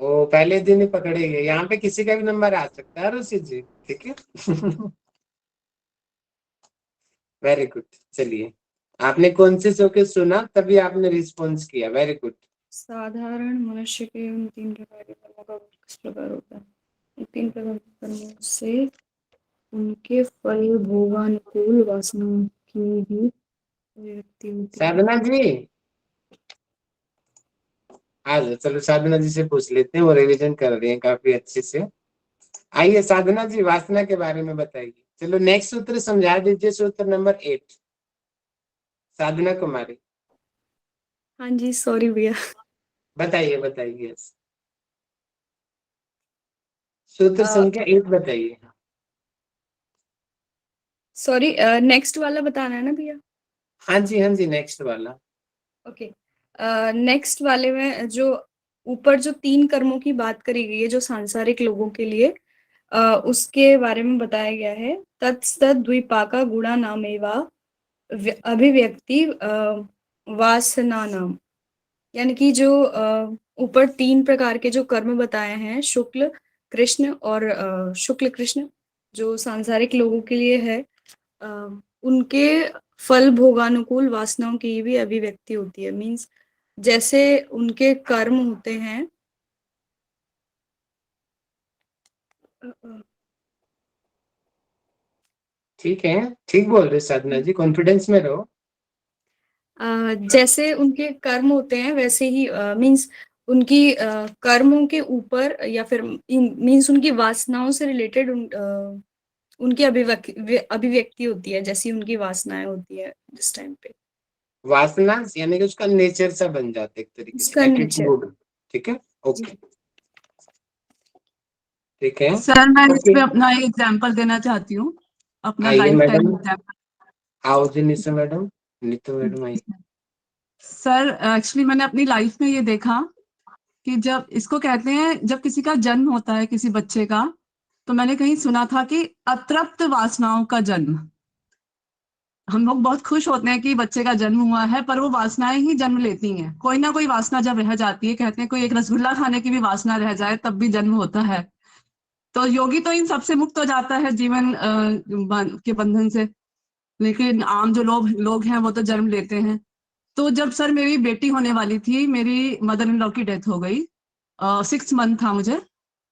ओ, पहले दिन ही पकड़े गए, यहाँ पे किसी का भी नंबर आ सकता है आरुषि जी। ठीक है वेरी गुड, चलिए, आपने कौन से शो के सुना तभी आपने रिस्पॉन्स किया, वेरी गुड। साधारण मनुष्य के उन 3 प्रकार के कर्मों का किस प्रकार होता है? इन 3 प्रकार के कर्मों से उनके फल भोगानुकूल वासनाओं की भी अभिव्यक्ति होती है। साधना जी आ जाओ, चलो साधना जी से पूछ लेते हैं, वो रिवीजन कर रही हैं काफी अच्छे से। आइए साधना जी, वासना के बारे में बताइए। चलो नेक्स्ट सूत्र समझा दीजिए, सूत्र नंबर 8, साधना कुमारी हाँ जी, सॉरी भैया। बताइए बताइए, सूत्र संख्या 8 बताइए। सॉरी, नेक्स्ट वाला बताना है ना भैया? हाँ जी हाँ जी, नेक्स्ट वाला। ओके, नेक्स्ट वाले में जो ऊपर जो 3 कर्मों की बात करी गई है जो सांसारिक लोगों के लिए, उसके बारे में बताया गया है। तत्सत द्विपाका गुणा नामेवा अभिव्यक्ति वासना नाम, यानी कि जो ऊपर 3 प्रकार के जो कर्म बताए हैं, शुक्ल कृष्ण और शुक्ल कृष्ण जो सांसारिक लोगों के लिए है, उनके फल भोगानुकूल वासनाओं की भी अभिव्यक्ति होती है। मीन्स जैसे उनके कर्म होते हैं, ठीक है, ठीक बोल रहे साधना जी, कॉन्फिडेंस में रहो। जैसे उनके कर्म होते हैं वैसे ही मीन्स उनकी कर्मों के ऊपर या फिर मीन्स उनकी वासनाओं से रिलेटेड उनकी अभिव्यक्ति होती है, जैसी उनकी वासनाएं होती है जिस टाइम पे। वासना यानी कि उसका नेचर सा बन जाता है एक तरीके उसका से, नेचर। एटीट्यूड। ठीक है, ओके, ठीक है। सर मैं ओके, इसमें अपना एक एग्जांपल देना चाहती हूँ, अपना आइए लाइफ टाइम मैडम, एग्जांपल। आओ जी नीतू मैडम, नीतू मैडम आइए। सर एक्चुअली मैंने अपनी लाइफ में ये देखा कि जब इसको कहते हैं, जब किसी का जन्म होता है किसी बच्चे का, तो मैंने कहीं सुना था कि अतृप्त वासनाओं का जन्म। हम लोग बहुत खुश होते हैं कि बच्चे का जन्म हुआ है, पर वो वासनाएं ही जन्म लेती हैं। कोई ना कोई वासना जब रह जाती है, कहते हैं कोई एक रसगुल्ला खाने की भी वासना रह जाए तब भी जन्म होता है। तो योगी तो इन सबसे मुक्त हो जाता है जीवन के बंधन से, लेकिन आम जो लोग लोग हैं वो तो जन्म लेते हैं। तो जब सर मेरी बेटी होने वाली थी, मेरी मदर इन लॉ की डेथ हो गई, 6 मंथ था मुझे,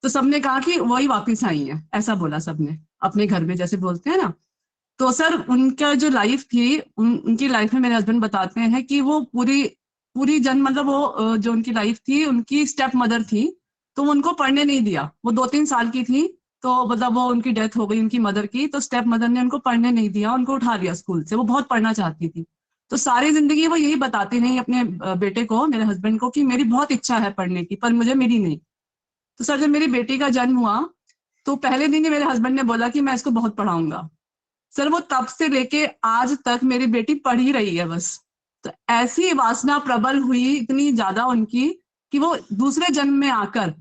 तो सबने कहा कि वही वापिस आई है, ऐसा बोला सबने अपने घर में जैसे बोलते हैं ना। तो सर उनका जो लाइफ थी, उनकी लाइफ में मेरे हस्बैंड बताते हैं कि वो पूरी पूरी जन मतलब वो जो उनकी लाइफ थी, उनकी स्टेप मदर थी, तो वो उनको पढ़ने नहीं दिया। वो 2-3 साल की थी, तो मतलब वो उनकी डेथ हो गई उनकी मदर की, तो स्टेप मदर ने उनको पढ़ने नहीं दिया, उनको उठा लिया स्कूल से। वो बहुत पढ़ना चाहती थी, तो सारी जिंदगी वो यही बताती रही अपने बेटे को, मेरे हस्बैंड को, कि मेरी बहुत इच्छा है पढ़ने की पर मुझे मिली नहीं। तो सर जब मेरी बेटी का जन्म हुआ, तो पहले दिन ही मेरे हस्बैंड ने बोला कि मैं इसको बहुत पढ़ाऊंगा। सर वो तब से लेके आज तक मेरी बेटी पढ़ ही रही है बस। तो ऐसी वासना प्रबल हुई इतनी ज्यादा उनकी, कि वो दूसरे जन्म में आकर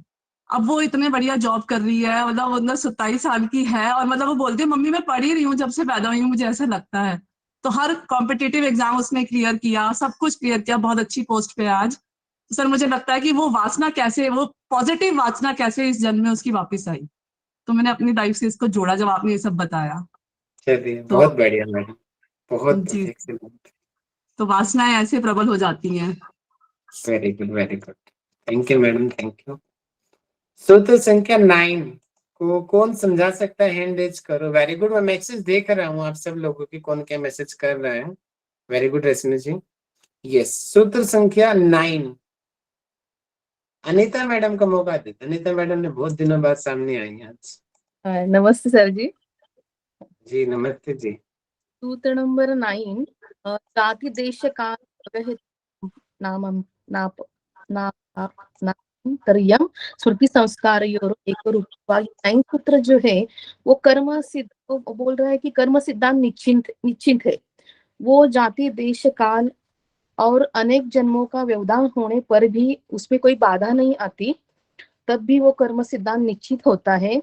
अब वो इतने बढ़िया जॉब कर रही है, मतलब वो 27 साल की है, और मतलब वो बोलती है मम्मी मैं पढ़ ही रही हूँ जब से पैदा हुई हूँ, मुझे ऐसा लगता है। तो हर कॉम्पिटिटिव एग्जाम उसने क्लियर किया, सब कुछ क्लियर किया, बहुत अच्छी पोस्ट पे है आज। तो सर मुझे लगता है कि वो वासना कैसे, वो पॉजिटिव वासना कैसे इस जन्म में उसकी वापस आई। तो मैंने अपनी लाइफ से इसको जोड़ा जब आपने ये सब बताया। चलिए, तो बहुत बढ़िया मैडम, बहुत जी, एक्सीलेंट, तो वासनाएं ऐसे प्रबल हो जाती हैं। Very good, very good, thank you madam, thank you. सूत्र संख्या 9 को कौन समझा सकता है? हैंड रेज करो। वेरी गुड, मैं मैसेज देख रहा हूँ आप सब लोगों की, कौन क्या मैसेज कर रहे हैं। वेरी गुड रश्मि जी। यस, सूत्र संख्या 9 अनीता मैडम का मौका देते। अनीता मैडम ने बहुत दिनों बाद सामने आई हैं आज। नमस्ते सर जी। जी नमस्ते जी। सूत्र नंबर 9, जाति देश काल अवहित नामम नाप नाप नाम स्मृति संस्कारयोर एकरूपा। 9 सूत्र जो है वो कर्म सिद्ध, वो बोल रहा है कि कर्म सिद्धांत निश्चित है। वो जाति देश काल और अनेक जन्मों का व्यवधान होने पर भी उसमें कोई बाधा नहीं आती, तब भी वो कर्म सिद्धांत निश्चित होता है।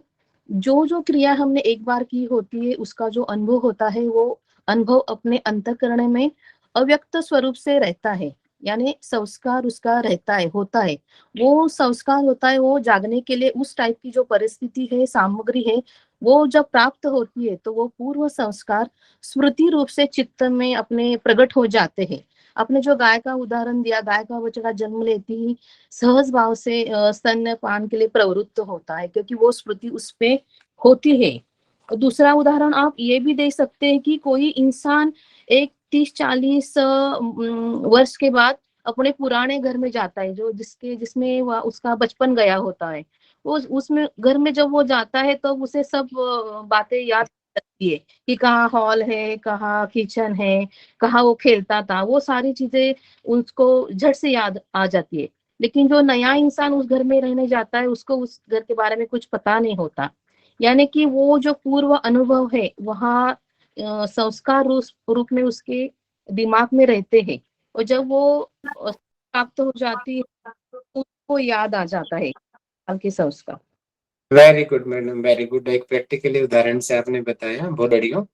जो जो क्रिया हमने एक बार की होती है उसका जो अनुभव होता है, वो अनुभव अपने अंतःकरण में अव्यक्त स्वरूप से रहता है, यानी संस्कार उसका रहता है, होता है। वो संस्कार होता है, वो जागने के लिए उस टाइप की जो परिस्थिति है, सामग्री है, वो जब प्राप्त होती है तो वो पूर्व संस्कार स्मृति रूप से चित्त में अपने प्रकट हो जाते हैं। आपने जो गाय का उदाहरण दिया, गाय का बच्चा जन्म लेती ही सहज भाव से स्तन्यपान के लिए प्रवृत्त होता है, क्योंकि वो स्मृति उसपे होती है। और दूसरा उदाहरण आप ये भी दे सकते हैं कि कोई इंसान एक 30-40 वर्ष के बाद अपने पुराने घर में जाता है, जो जिसमें उसका बचपन गया होता है। वो उसमें घर में जब वो जाता है तो उसे सब बातें याद रहती है कि कहाँ हॉल है, कहाँ किचन है, कहाँ वो खेलता था, वो सारी चीजें उसको झट से याद आ जाती है। लेकिन जो नया इंसान उस घर में रहने जाता है, उसको उस घर के बारे में कुछ पता नहीं होता। यानी कि वो जो पूर्व अनुभव है वहाँ संस्कार रूप में उसके दिमाग में रहते हैं, और जब वो प्राप्त हो जाती है तो उसको याद आ जाता है काल के संस्कार। Very good madam, very good, एक प्रैक्टिकली उदाहरण से आपने बताया, बहुत बढ़िया।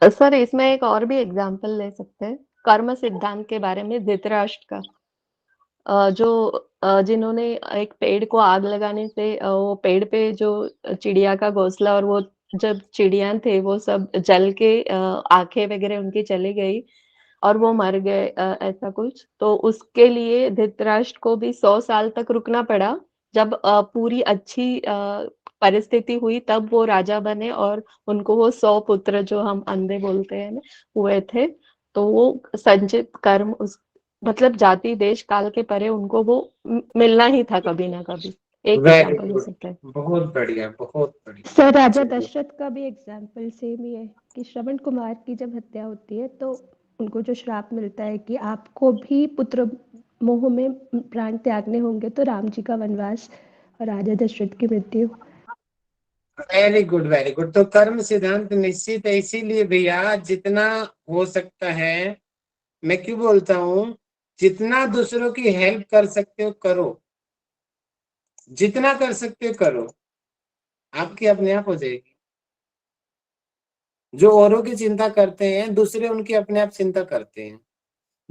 सर इसमें एक और भी एग्जांपल ले सकते हैं कर्म सिद्धांत के बारे में, धृतराष्ट्र का। जिन्होंने एक पेड़ को आग लगाने से वो पेड़ पे जो चिड़िया का घोंसला, और वो जब चिड़िया थे वो सब जल के आंखें वगैरह उनकी चली गई और वो मर गए, ऐसा कुछ। तो उसके लिए धृतराष्ट्र को भी 100 साल तक रुकना पड़ा। जब पूरी अच्छी परिस्थिति हुई तब वो राजा बने, और उनको वो 100 पुत्र जो हम अंधे बोलते हैं ना, हुए थे। तो वो संचित कर्म उस मतलब जाति देश काल के परे उनको वो मिलना ही था कभी ना कभी। एक वेरी एग्जाम्पल हो गुड, सकता है। बहुत बढ़िया, बहुत बढ़िया। सर राजा चलिए। दशरथ का भी एग्जाम्पल सेम ही है कि श्रवण कुमार की जब हत्या होती है तो उनको जो श्राप मिलता है कि आपको भी पुत्र मोह में प्राण त्यागने होंगे, तो राम जी का वनवास और राजा दशरथ की मृत्यु। Very good, very good. तो कर्म सिद्धांत निश्चित है, इसीलिए भैया जितना हो सकता है, मैं क्यों बोलता हूँ, जितना दूसरों की हेल्प कर सकते हो करो, जितना कर सकते हो करो, आपकी अपने आप हो जाएगी। जो औरों की चिंता करते हैं दूसरे उनकी अपने आप चिंता करते हैं,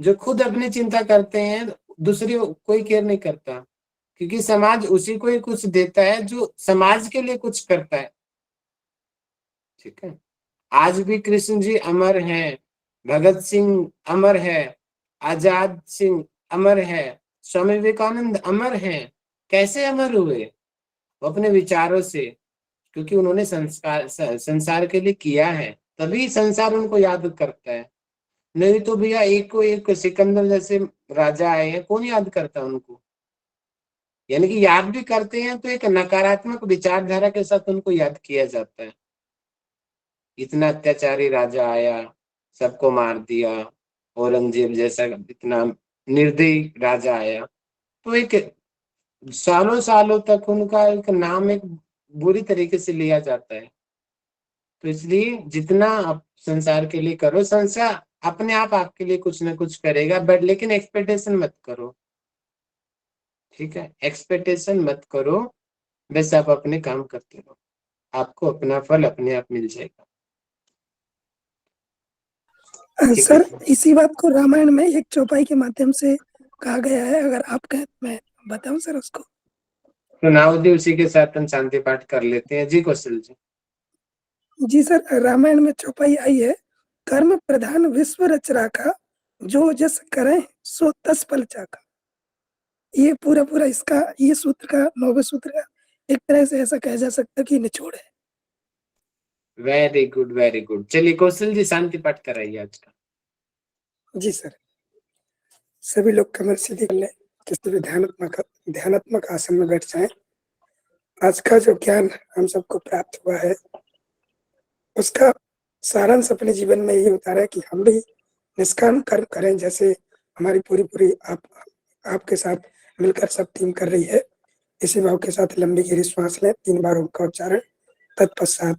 जो खुद अपनी चिंता करते हैं दूसरी कोई केयर नहीं करता, क्योंकि समाज उसी को ही कुछ देता है जो समाज के लिए कुछ करता है। ठीक है, आज भी कृष्ण जी अमर हैं, भगत सिंह अमर है, आजाद सिंह अमर है, स्वामी विवेकानंद अमर हैं। कैसे अमर हुए? वो अपने विचारों से, क्योंकि उन्होंने संसार के लिए किया है, तभी संसार उनको याद करता है। नहीं तो भैया एक को एक सिकंदर जैसे राजा आए हैं, कौन याद करता उनको? यानी कि याद भी करते हैं तो एक नकारात्मक विचारधारा के साथ उनको याद किया जाता है। इतना अत्याचारी राजा आया, सबको मार दिया, औरंगजेब जैसा इतना निर्दयी राजा आया, तो एक सालों सालों तक उनका एक नाम एक बुरी तरीके से लिया जाता है। तो इसलिए जितना आप संसार के लिए करो, संसार अपने आप आपके लिए कुछ ना कुछ करेगा, बट लेकिन एक्सपेक्टेशन मत करो। ठीक है, एक्सपेक्टेशन मत करो, बस आप अपने काम करते रहो, आपको अपना फल अपने आप मिल जाएगा। ठीक सर है, इसी बात को रामायण में एक चौपाई के माध्यम से कहा गया है, अगर आप कहें तो मैं बताऊं सर उसको। तो नाउदी उसी के साथ हम शांति पाठ कर लेते हैं। जी कौशल जी। जी सर, रामायण में चौपाई आई है, कर्म प्रधान विश्व रच राखा, जो जस करें सो तस फल चाखा। ये पूरा इसका ये सूत्र का 9वें सूत्र का एक तरह से ऐसा कहा जा सकता है कि निचोड़ है। Very good, very good. चलिए कौशल जी शांति पाठ कराइए आज का। जी सर, सभी लोग कमर सीधी कर लें, किसी भी ध्यानात्मक आसन में बैठ जाएं। आज का जो ज्ञान हम सबको प्राप्त हुआ है उसका सारांश अपने जीवन में यही उतारा है कि हम भी निष्काम कर्म करें, जैसे हमारी पूरी आपके साथ मिलकर सब टीम कर रही है। इसी भाव के साथ लंबी गहरी श्वास लें, 3 बार उनका उच्चारण, तत्पश्चात